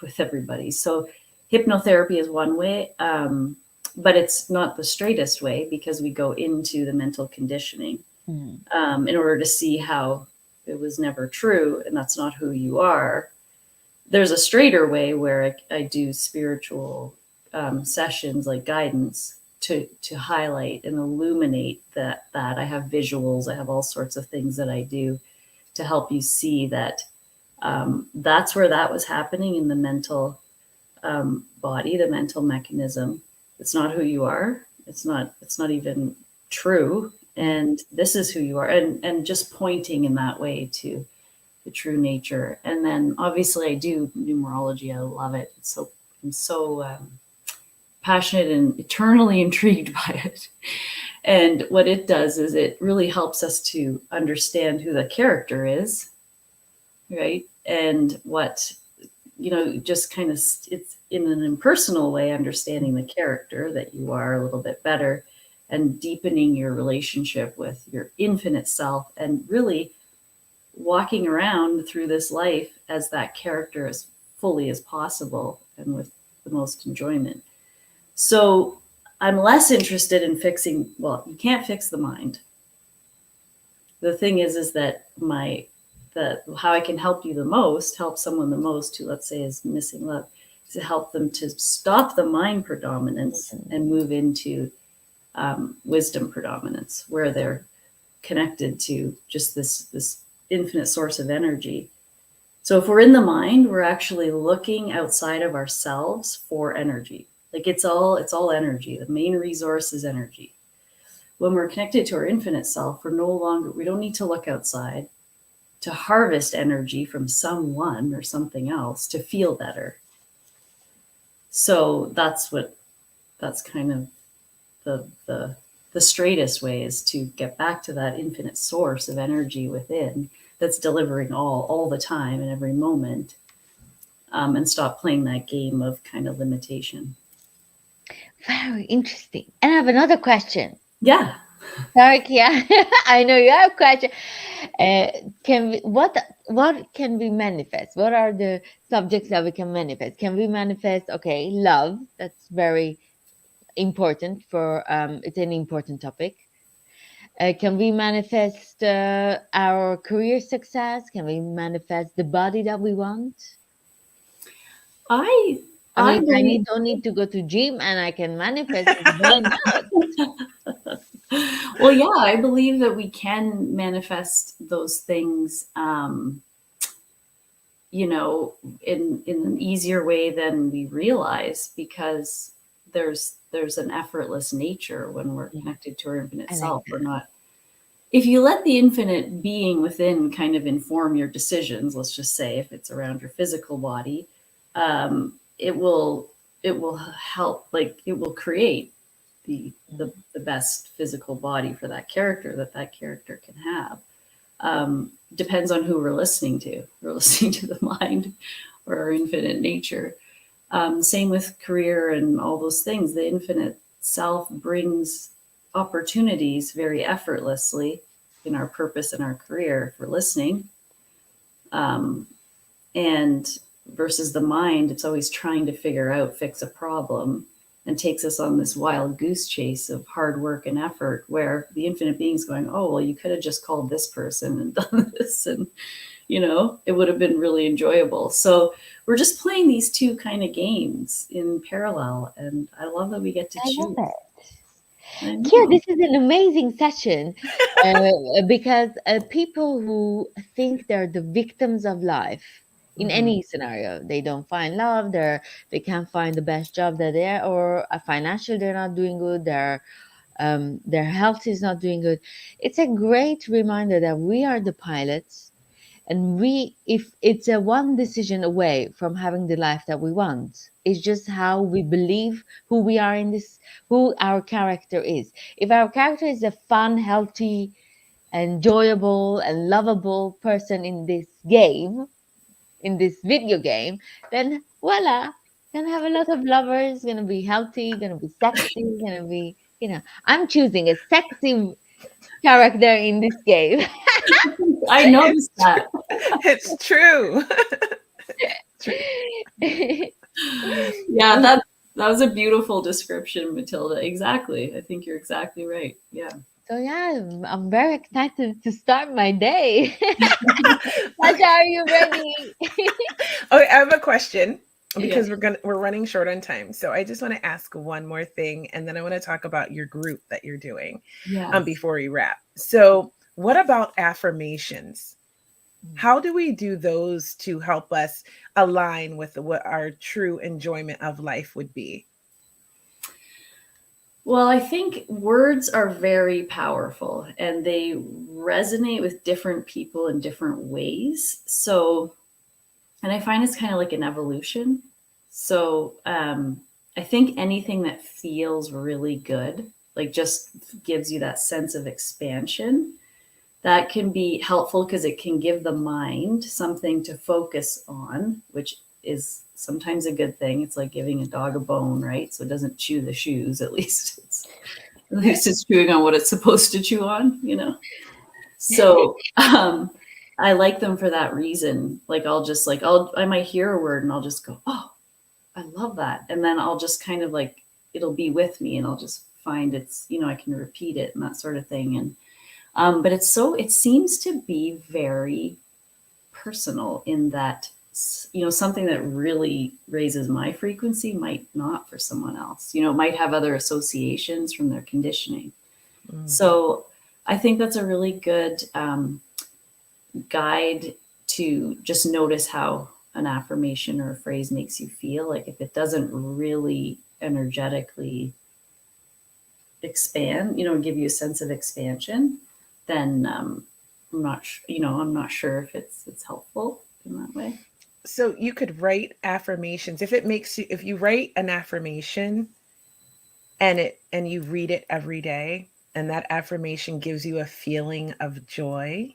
with everybody. So hypnotherapy is one way, but it's not the straightest way because we go into the mental conditioning in order to see how it was never true and that's not who you are. There's a straighter way where I do spiritual sessions like guidance to highlight and illuminate that I have visuals, I have all sorts of things that I do to help you see that that's where that was happening in the mental body, the mental mechanism. It's not who you are. It's not even true. And this is who you are. And just pointing in that way to the true nature. And then obviously I do numerology. I love it. I'm so passionate and eternally intrigued by it. And what it does is it really helps us to understand who the character is, right? And what, just kind of, it's in an impersonal way, understanding the character that you are a little bit better and deepening your relationship with your infinite self and really walking around through this life as that character as fully as possible and with the most enjoyment. So I'm less interested in fixing, well, you can't fix the mind. The thing is that how I can help someone the most who, let's say, is missing love, is to help them to stop the mind predominance and move into wisdom predominance, where they're connected to just this infinite source of energy. So if we're in the mind, we're actually looking outside of ourselves for energy. Like it's all energy. The main resource is energy. When we're connected to our infinite self, we don't need to look outside to harvest energy from someone or something else to feel better. So that's kind of the straightest way is to get back to that infinite source of energy within that's delivering all the time and every moment, and stop playing that game of kind of limitation. Very interesting. And I have another question. Yeah. Sorry, Kia. I know you have a question. What can we manifest? What are the subjects that we can manifest? Can we manifest, okay, love? That's very important it's an important topic. Can we manifest our career success? Can we manifest the body that we want? I don't need to go to gym and I can manifest it. Why not? Well, yeah, I believe that we can manifest those things, you know, in an easier way than we realize, because there's an effortless nature when we're Yeah, connected to our infinite I like self. We're that. not, if you let the infinite being within kind of inform your decisions, let's just say if it's around your physical body, it will, it will help, like it will create the best physical body for that character, that that character can have. Depends on who we're listening to. We're listening to the mind or our infinite nature. Same with career and all those things. The infinite self brings opportunities very effortlessly in our purpose and our career if we're listening. Um, and versus the mind, it's always trying to figure out, fix a problem, and takes us on this wild goose chase of hard work and effort, where the infinite being's going, oh, well, you could have just called this person and done this, and you know, it would have been really enjoyable. So we're just playing these two kind of games in parallel, and I love that we get to I love choose. it. I Yeah, know. this is an amazing session, because people who think they're the victims of life in Hmm. any scenario, they don't find love, they can't find the best job that they're, or a financial, they're not doing good, their health is not doing good. It's a great reminder that we are the pilots, and we, if it's a one decision away from having the life that we want, it's just how we believe who we are in this, who our character is. If our character is a fun, healthy, enjoyable and lovable person in this game, in this video game, then voila, gonna have a lot of lovers, gonna be healthy, gonna be sexy, gonna be, I'm choosing a sexy character in this game. I noticed It's true. that. It's true. True. Yeah, that was a beautiful description, Matilda. Exactly. I think you're exactly right. Yeah. So yeah, I'm very excited to start my day. Sasha, Okay. are you ready? Okay, I have a question Yeah. because we're running short on time. So I just want to ask one more thing, and then I want to talk about your group that you're doing Yes. before we wrap. So what about affirmations? How do we do those to help us align with what our true enjoyment of life would be? Well, I think words are very powerful and they resonate with different people in different ways. So, and I find it's kind of like an evolution. So, I think anything that feels really good, like just gives you that sense of expansion, that can be helpful because it can give the mind something to focus on, which is sometimes a good thing. It's like giving a dog a bone, right? So it doesn't chew the shoes, at least it's chewing on what it's supposed to chew on, you know? So I like them for that reason. Like I'll just like I might hear a word and I'll just go, oh, I love that. And then I'll just kind of like it'll be with me and I'll just find it's, you know, I can repeat it and that sort of thing. And but it seems to be very personal in that, you know, something that really raises my frequency might not for someone else. You know, it might have other associations from their conditioning. Mm. So I think that's a really good guide to just notice how an affirmation or a phrase makes you feel. Like if it doesn't really energetically expand, you know, give you a sense of expansion, then I'm not sure if it's helpful in that way. So you could write affirmations if it makes you if you write an affirmation and you read it every day and that affirmation gives you a feeling of joy,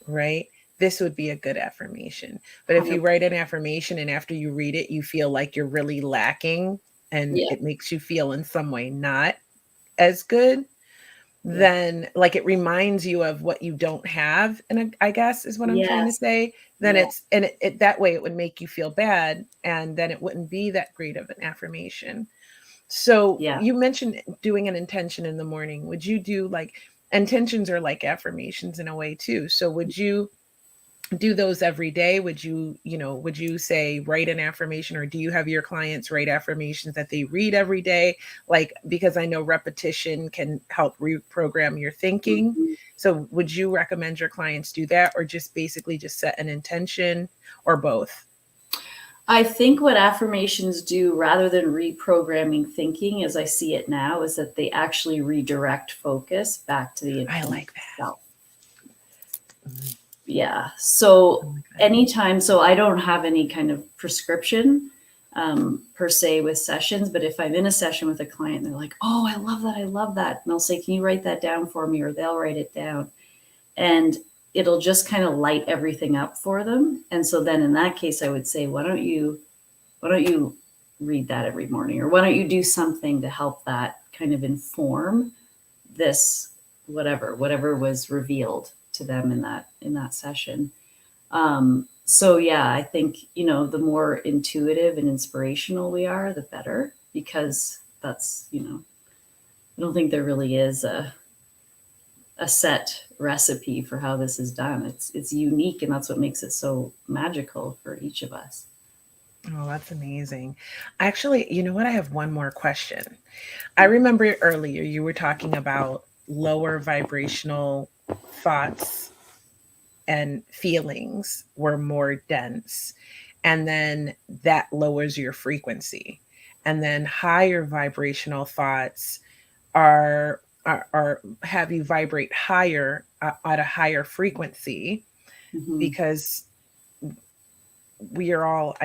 right? This would be a good affirmation. But if you 100. write an affirmation and after you read it, you feel like you're really lacking and Yeah, it makes you feel in some way not as good, yeah, then like it reminds you of what you don't have. And I guess is what I'm trying to yes, say. Then yeah, it's, and it that way it would make you feel bad. And then it wouldn't be that great of an affirmation. So yeah. you mentioned doing an intention in the morning. Would you do like intentions are like affirmations in a way too? So would you do those every day? Would you, would you say write an affirmation, or do you have your clients write affirmations that they read every day? Like, because I know repetition can help reprogram your thinking. Mhm. So would you recommend your clients do that, or just basically just set an intention, or both? I think what affirmations do, rather than reprogramming thinking as I see it now, is that they actually redirect focus back to the I infinite like that. self. Mm, Yeah. I So like that. anytime, so I don't have any kind of prescription per se with sessions, but if I'm in a session with a client, they're like, "Oh, I love that. I love that." And I'll say, "Can you write that down for me?" Or they'll write it down. And it'll just kind of light everything up for them. And so then in that case, I would say, why don't you read that every morning? Or why don't you do something to help that kind of inform this, whatever was revealed to them in that session. So yeah, I think, the more intuitive and inspirational we are, the better, because that's, I don't think there really is a set recipe for how this is done. It's unique, and that's what makes it so magical for each of us. Oh, that's amazing. Actually, you know what? I have one more question. I remember earlier you were talking about lower vibrational thoughts and feelings were more dense. And then that lowers your frequency. And then higher vibrational thoughts are have you vibrate higher, at a higher frequency, Hmm. because we are all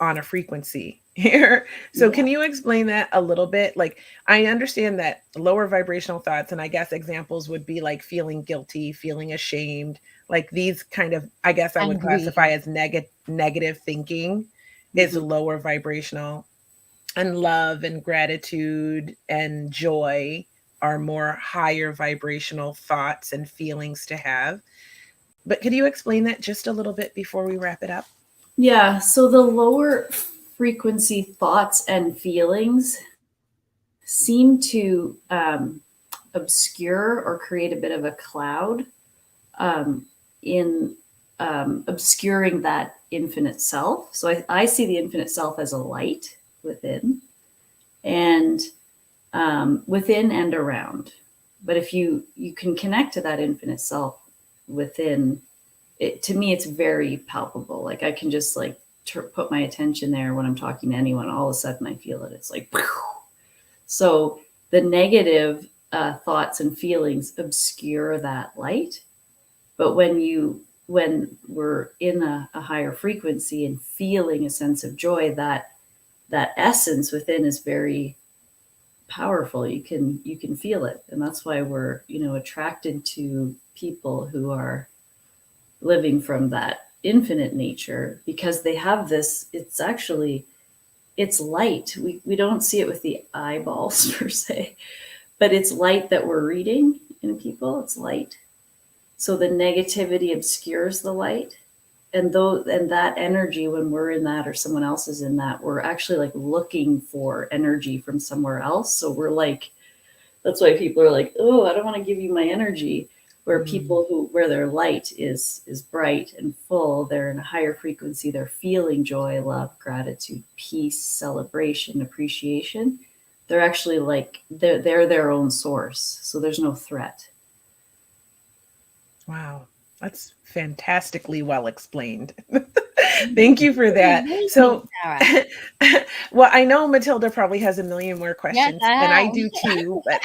on a frequency here. So Yeah. can you explain that a little bit? Like, I understand that lower vibrational thoughts, and I guess examples would be like feeling guilty, feeling ashamed, like these kind of, I guess I would classify Angry. as negative thinking is Hmm. lower vibrational, and love and gratitude and joy are more higher vibrational thoughts and feelings to have. But could you explain that just a little bit before we wrap it up? Yeah. So the lower frequency thoughts and feelings seem to obscure or create a bit of a cloud um, in obscuring that infinite self. So I see the infinite self as a light within, and within and around. But if you can connect to that infinite self within, it, to me, it's very palpable. Like I can just like put my attention there when I'm talking to anyone. All of a sudden, I feel it. It's like, so the negative thoughts and feelings obscure that light. But when we're in a higher frequency and feeling a sense of joy, that essence within is very powerful. You can feel it, and that's why we're attracted to people who are living from that infinite nature, because they have this. It's light. We don't see it with the eyeballs per se, but it's light that we're reading in people. It's light. So the negativity obscures the light. And that energy, when we're in that or someone else is in that, we're actually like looking for energy from somewhere else. So we're like, that's why people are like, oh, I don't want to give you my energy. Where Mm. people where their light is bright and full, they're in a higher frequency, they're feeling joy, love, gratitude, peace, celebration, appreciation. They're actually like they're their own source. So there's no threat. Wow, that's fantastically well explained. Thank you for that. Amazing, So, Sarah. well, I know Matilda probably has a million more Yes, questions, I and I have. do too, but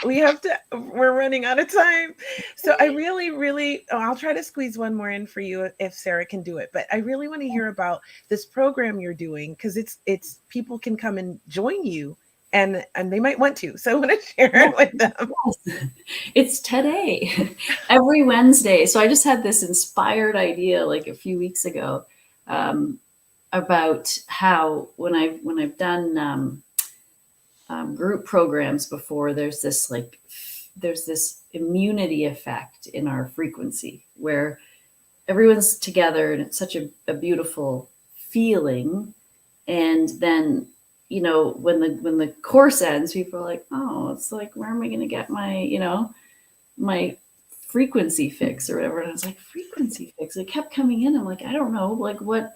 we're running out of time. So, I really, really, I'll try to squeeze one more in for you if Sarah can do it. But I really want to hear about this program you're doing, because it's people can come and join you, and they might want to. So, I want to share it Yes, with them. yes. It's today, every Wednesday. So I just had this inspired idea like a few weeks ago, um, about how when I've done group programs before, there's this immunity effect in our frequency where everyone's together and it's such a beautiful feeling. And then when the course ends, people are like, oh, it's like, where am I going to get my frequency fix or whatever. And I was like, frequency fix. It kept coming in. I'm like, I don't know, like what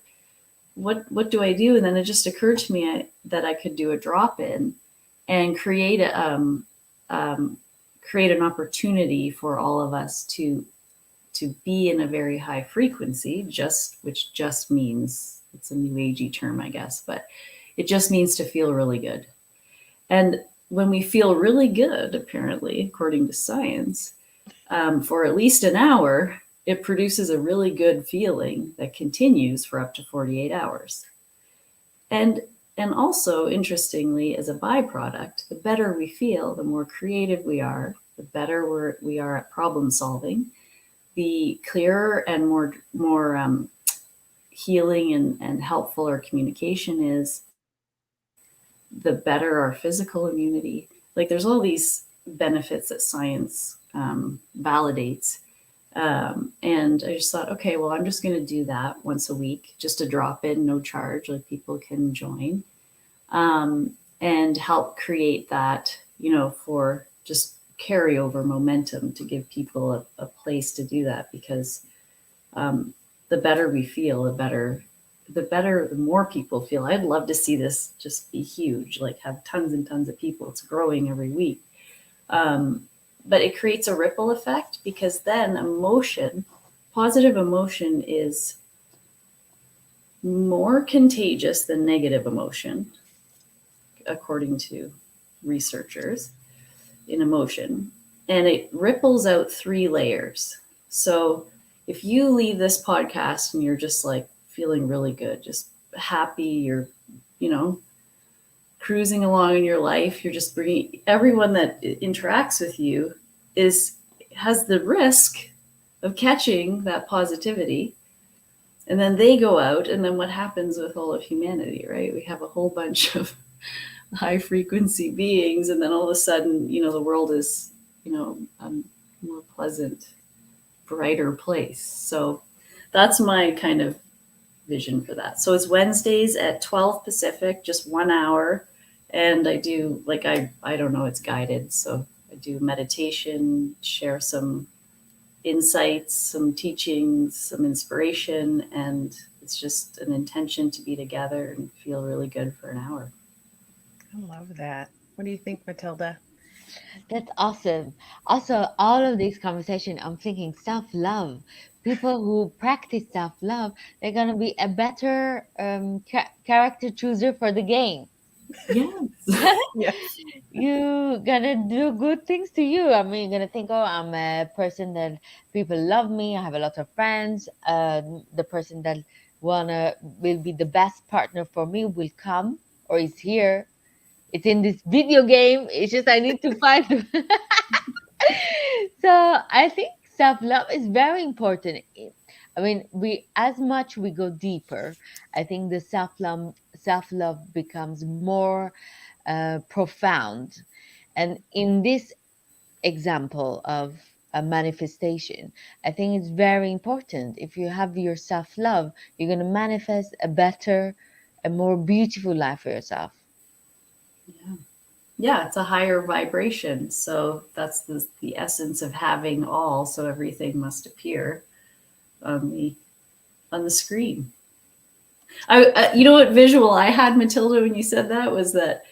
do I do? And then it just occurred to me that I could do a drop in and create create an opportunity for all of us to be in a very high frequency, which just means, it's a new agey term, I guess, but it just means to feel really good. And when we feel really good, apparently, according to science, for at least an hour, it produces a really good feeling that continues for up to 48 hours. And also, interestingly, as a byproduct, the better we feel, the more creative we are, the better we are at problem solving, the clearer and more healing and helpful our communication is, the better our physical immunity. Like, there's all these benefits that science validates. And I just thought, okay, well, I'm just going to do that once a week, just a drop in, no charge, like people can join, and help create that, for just carryover momentum to give people a place to do that. Because the better we feel, the more people feel. I'd love to see this just be huge, like have tons and tons of people. It's growing every week. But it creates a ripple effect, because then positive emotion is more contagious than negative emotion, according to researchers in emotion. And it ripples out 3 layers. So if you leave this podcast and you're just like feeling really good, just happy, you're, cruising along in your life, you're just bringing, everyone that interacts with you has the risk of catching that positivity. And then they go out, and then what happens with all of humanity, right? We have a whole bunch of high frequency beings, and then all of a sudden, the world is, a more pleasant, brighter place. So that's my kind of vision for that. So it's Wednesdays at 12 Pacific, just 1 hour. And I do, like, I don't know, it's guided. So I do meditation, share some insights, some teachings, some inspiration, and it's just an intention to be together and feel really good for an hour. I love that. What do you think, Matilda? That's awesome. Also, all of these conversation, I'm thinking self-love. People who practice self-love, they're gonna be a better character chooser for the game. Yes. Yes. You gonna do good things to you. I mean, you're gonna think, oh, I'm a person that people love me. I have a lot of friends. The person that will be the best partner for me will come or is here. It's in this video game. It's just I need to find. So I think self-love is very important. I mean, as much we go deeper, I think the self-love becomes more profound. And in this example of a manifestation, I think it's very important. If you have your self-love, you're going to manifest a better, a more beautiful life for yourself. Yeah, it's a higher vibration. So that's the essence of having all. So everything must appear on the screen. You know what visual I had, Matilda, when you said that was that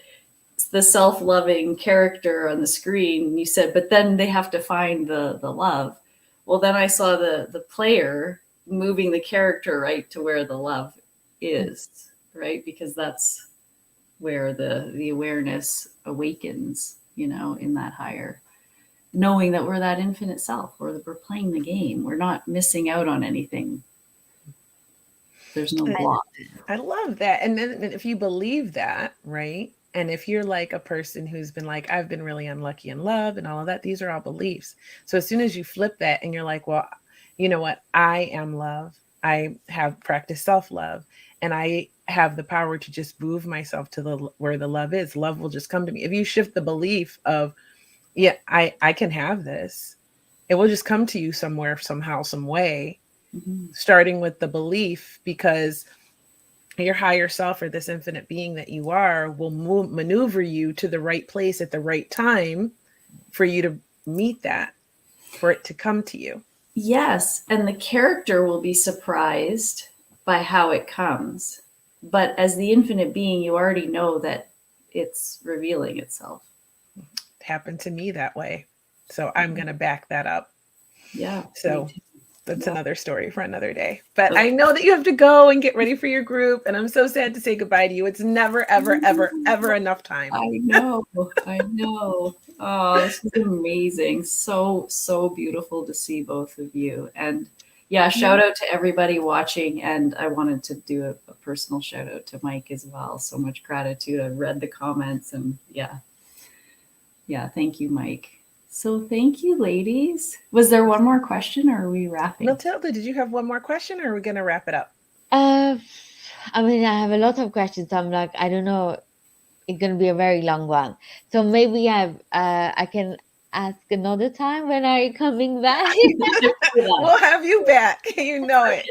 the self-loving character on the screen. You said, but then they have to find the love. Well, then I saw the player moving the character right to where the love is, right? Because that's where the awareness awakens, in that higher, knowing that we're that infinite self, or that we're playing the game. We're not missing out on anything. There's no block. I love that. And then if you believe that, right? And if you're like a person who's been like, I've been really unlucky in love and all of that, these are all beliefs. So as soon as you flip that and you're like, well, you know what? I am love. I have practiced self-love, and I have the power to just move myself to where the love is. Love will just come to me. If you shift the belief of, yeah, I can have this, it will just come to you somewhere, somehow, some way, starting with the belief, because your higher self, or this infinite being that you are, will maneuver you to the right place at the right time for you to meet that. for it to come to you. Yes, and the character will be surprised by how it comes. But as the infinite being, you already know that it's revealing itself. It happened to me that way. So I'm going to back that up. Yeah, me So too. that's Yeah. another story for another day. But I Okay. know that you have to go and get ready for your group. And I'm so sad to say goodbye to you. It's never, ever, ever, ever enough time. I know. I know. Oh, this is amazing. So, so beautiful to see both of you. And yeah, shout out to everybody watching. And I wanted to do a personal shout out to Mike as well. So much gratitude. I've read the comments and yeah. Yeah, thank you, Mike. So thank you, ladies. Was there one more question or are we wrapping? Matilda, did you have one more question or are we going to wrap it up? Uh, I mean, I have a lot of questions. I'm like, I don't know. It's gonna be a very long one. So maybe I can ask another time when are you coming back? We'll have you back. You know it.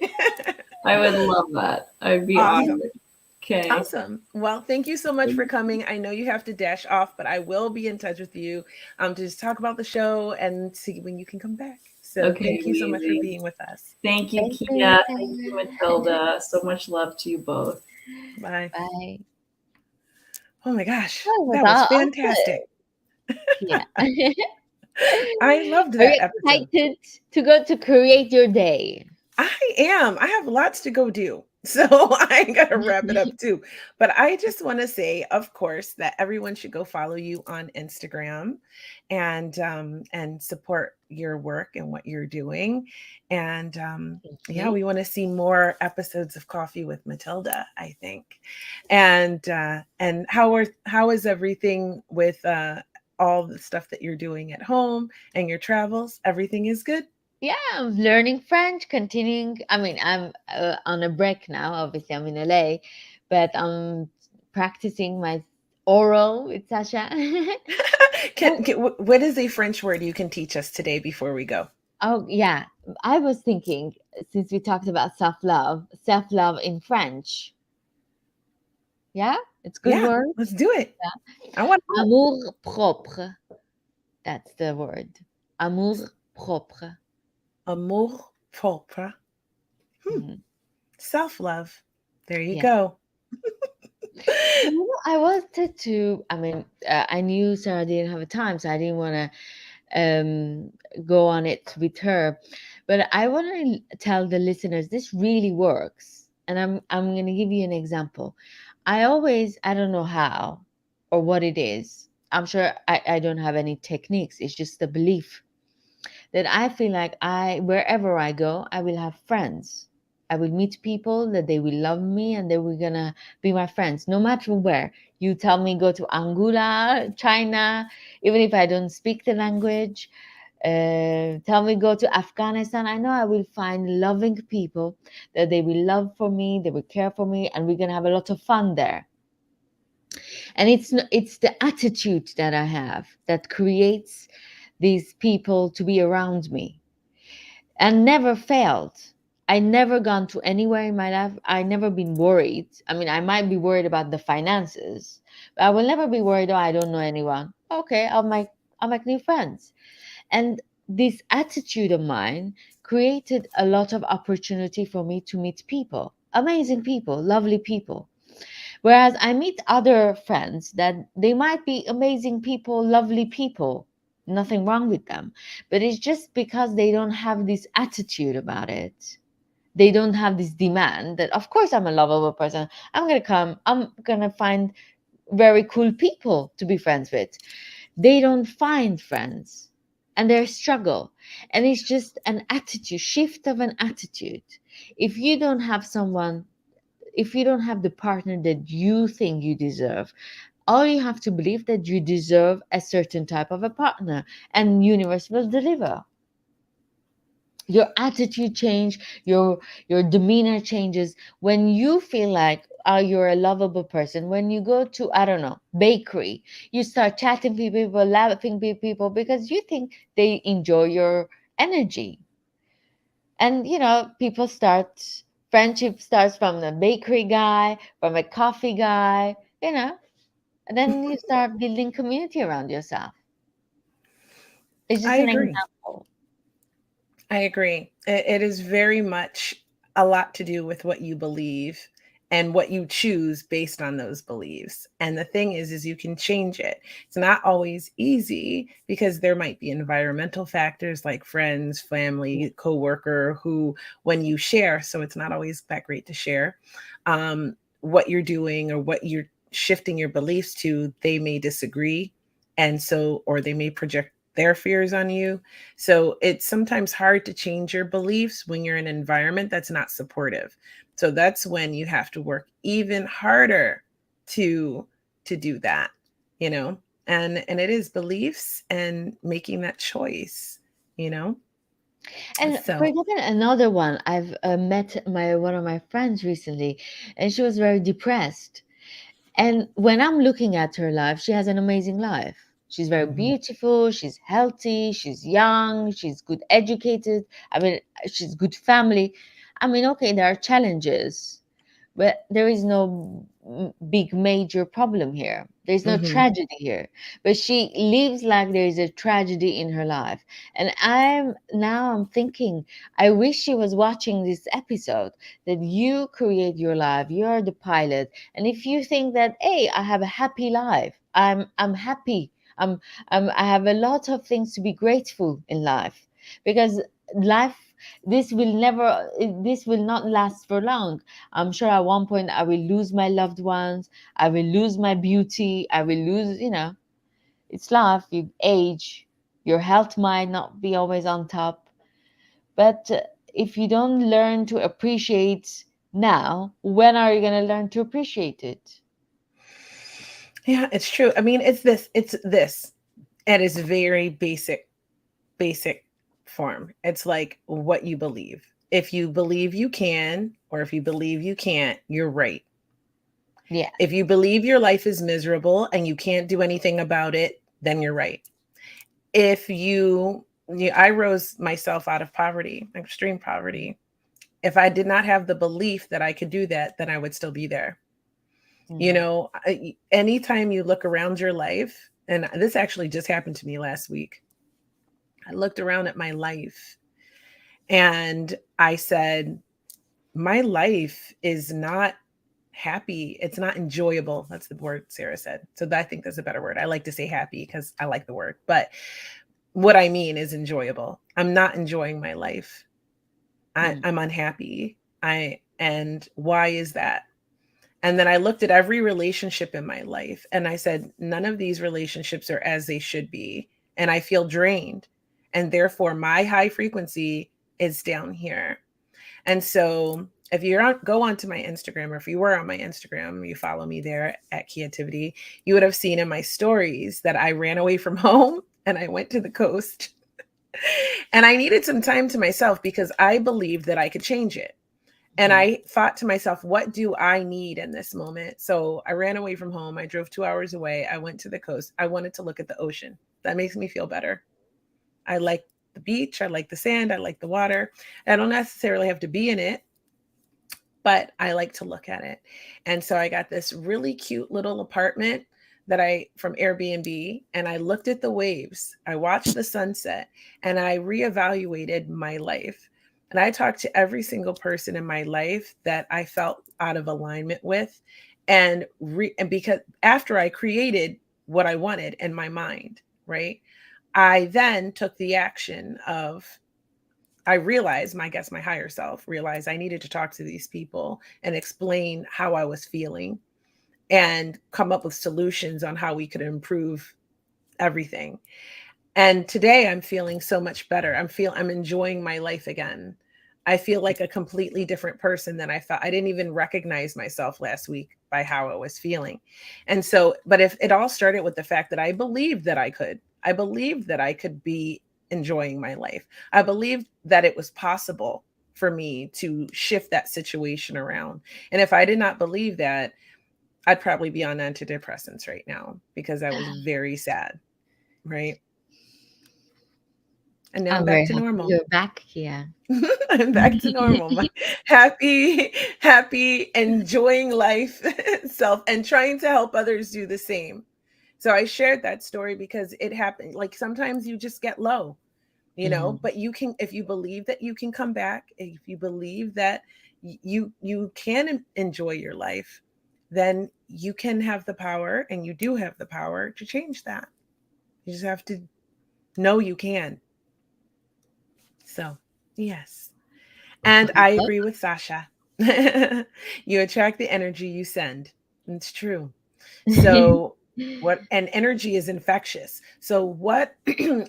I would love that. I'd be Awesome. honored. Okay. Awesome. Well, thank you so much for coming. I know you have to dash off, but I will be in touch with you to just talk about the show and see when you can come back. So Okay, thank you so much for amazing. being with us. Thank you, Thank you, Kia. Thank you, Sarah. Matilda. So much love to you both. Bye. Bye. Oh my gosh, Oh, it was that was awesome. fantastic. Yeah. I loved Are that you episode. excited to go to create your day? I am. I have lots to go do. So I gotta wrap it up too. But I just want to say, of course, that everyone should go follow you on Instagram and support your work and what you're doing. And Thank yeah, you. we want to see more episodes of Coffee with Matilda, I think. And how is everything with all the stuff that you're doing at home and your travels? Everything is good? Yeah, I'm learning French, continuing. I mean, I'm on a break now. Obviously, I'm in LA, but I'm practicing my oral with Sasha. What is a French word you can teach us today before we go? Oh, yeah. I was thinking, since we talked about self love in French. Yeah, it's a good Yeah, word. let's do it. Yeah. I want to know. Amour propre. That's the word. Amour propre. Amour propre. Mhm. Self-love. There you Yeah. go. I wanted to, I mean, I knew Sarah didn't have a time, so I didn't want to go on it with her. But I want to tell the listeners this really works, and I'm going to give you an example. I don't know how or what it is. I'm sure I don't have any techniques. It's just the belief that I feel like wherever I go, I will have friends. I will meet people that they will love me and they will gonna be my friends, no matter where. You tell me go to Angola, China, even if I don't speak the language. Tell me go to Afghanistan. I know I will find loving people that they will love for me, they will care for me, and we're gonna have a lot of fun there. And it's the attitude that I have that creates these people to be around me and never failed. I never gone to anywhere in my life. I never been worried. I mean, I might be worried about the finances, but I will never be worried. Oh, I don't know anyone. Okay, I'll make new friends. And this attitude of mine created a lot of opportunity for me to meet people, amazing people, lovely people. Whereas I meet other friends that they might be amazing people, lovely people, nothing wrong with them. But it's just because they don't have this attitude about it. They don't have this demand that, of course, I'm a lovable person. I'm going to come, I'm going to find very cool people to be friends with. They don't find friends and they struggle. And it's just an attitude, shift of an attitude. If you don't have someone if you don't have the partner that you think you deserve, all you have to believe that you deserve a certain type of a partner and universe will deliver. Your attitude change, your demeanor changes when you feel like you're a lovable person. When you go to, I don't know, bakery, you start chatting with people, laughing with people because you think they enjoy your energy. And people friendship starts from the bakery guy, from a coffee guy, and then you start building community around yourself. It's I just an agree. example. I agree. It is very much a lot to do with what you believe and what you choose based on those beliefs. And the thing is you can change it. It's not always easy because there might be environmental factors like friends, family, coworker who, when you share, so it's not always that great to share what you're doing or what you're shifting your beliefs to, they may disagree. And so, or they may project their fears on you. So it's sometimes hard to change your beliefs when you're in an environment that's not supportive. So that's when you have to work even harder to do that, you know. And it is beliefs and making that choice, you know. And for So, example, another one, I've met my one of my friends recently, and she was very depressed. And when I'm looking at her life, she has an amazing life. She's very mhm, beautiful, she's healthy, she's young, she's good educated. I mean, she's good family. I mean, okay, there are challenges, but there is no big major problem here. There's no mhm. tragedy here. But she lives like there is a tragedy in her life. And I'm thinking, I wish she was watching this episode, that you create your life, you're the pilot. And if you think that, hey, I have a happy life, I'm happy. I'm, I have a lot of things to be grateful in life, because life, this will not last for long. I'm sure at one point I will lose my loved ones, I will lose my beauty, I will lose, it's life. You age, your health might not be always on top. But if you don't learn to appreciate now, when are you going to learn to appreciate it? Yeah, it's true. I mean, it's this. It is very basic form. It's like what you believe. If you believe you can, or if you believe you can't, you're right. Yeah. If you believe your life is miserable and you can't do anything about it, then you're right. If I rose myself out of poverty, extreme poverty. If I did not have the belief that I could do that, then I would still be there. You Mm. know, anytime you look around your life, and this actually just happened to me last week, I looked around at my life and I said, my life is not happy. It's not enjoyable. That's the word Sarah said. So I think that's a better word. I like to say happy because I like the word, but what I mean is enjoyable. I'm not enjoying my life. Mm. I'm unhappy. And why is that? And then I looked at every relationship in my life and I said, none of these relationships are as they should be. And I feel drained. And therefore, my high frequency is down here. And so, if you're go onto my Instagram, or if you were on my Instagram, you follow me there at Creativity, you would have seen in my stories that I ran away from home and I went to the coast. And I needed some time to myself because I believed that I could change it. And Mm. I thought to myself, what do I need in this moment? So I ran away from home. I drove 2 hours away. I went to the coast. I wanted to look at the ocean. That makes me feel better. I like the beach. I like the sand. I like the water. I don't necessarily have to be in it, but I like to look at it. And so I got this really cute little apartment that I from Airbnb, and I looked at the waves. I watched the sunset and I reevaluated my life. And I talked to every single person in my life that I felt out of alignment with, and because after I created what I wanted in my mind, right? I then took the action of I realized, my guess, my higher self realized I needed to talk to these people and explain how I was feeling and come up with solutions on how we could improve everything. And today I'm feeling so much better. I'm enjoying my life again. I feel like a completely different person than I felt. I didn't even recognize myself last week by how I was feeling. And so, but if it all started with the fact that I believed that I could, I believed that I could be enjoying my life. I believed that it was possible for me to shift that situation around. And if I did not believe that, I'd probably be on antidepressants right now because I was very sad, right? And now I'm I'm back very to happy normal. you're back here. I'm back to normal. My happy, enjoying life self and trying to help others do the same. So I shared that story because it happened. Like sometimes you just get low. But you can, if you believe that you can come back, if you believe that you can enjoy your life, then you can have the power, and you do have the power to change that. You just have to know you can. So, yes. And I Okay. agree with Sasha. You attract the energy you send. It's true. So, and energy is infectious. So, what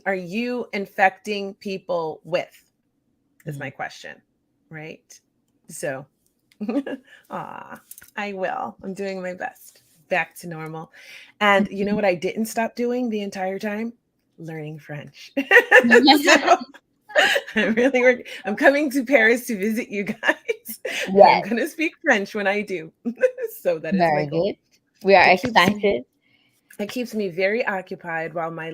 are you infecting people with? Is my question, right? So, I will. I'm doing my best. Back to normal. And you know what I didn't stop doing the entire time? Learning French. So I'm coming to Paris to visit you guys, and I'm Yes, going to speak French when I do. So that is my very goal. good. We are It keeps excited. it keeps me very occupied while my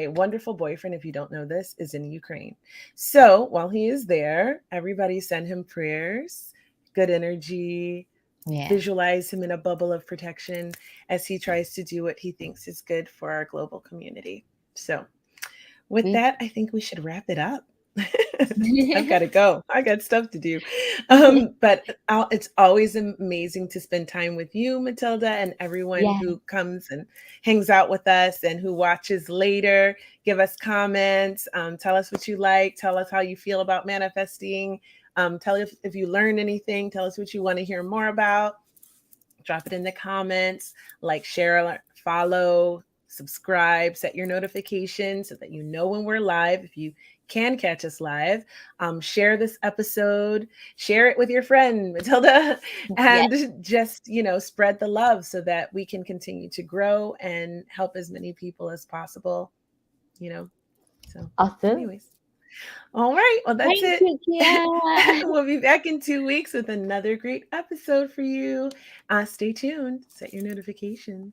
wonderful boyfriend, if you don't know this, is in Ukraine. So while he is there, everybody send him prayers, good energy, Yeah. visualize him in a bubble of protection as he tries to do what he thinks is good for our global community. So with We that, I think we should wrap it up. I've got to go. I got stuff to do. But it's always amazing to spend time with you, Matilda, and everyone yeah, who comes and hangs out with us and who watches later. Give us comments. Tell us what you like. Tell us how you feel about manifesting. Tell us if you learned anything. Tell us what you want to hear more about. Drop it in the comments. Like, share, follow, subscribe, set your notifications so that you know when we're live. If you can catch us live, share this episode, share it with your friend Matilda, yeah, and just spread the love so that we can continue to grow and help as many people as possible. So, awesome. anyways, all right, well, that's Thank it. you, Kia. We'll be back in 2 weeks with another great episode for you. Stay tuned, set your notifications.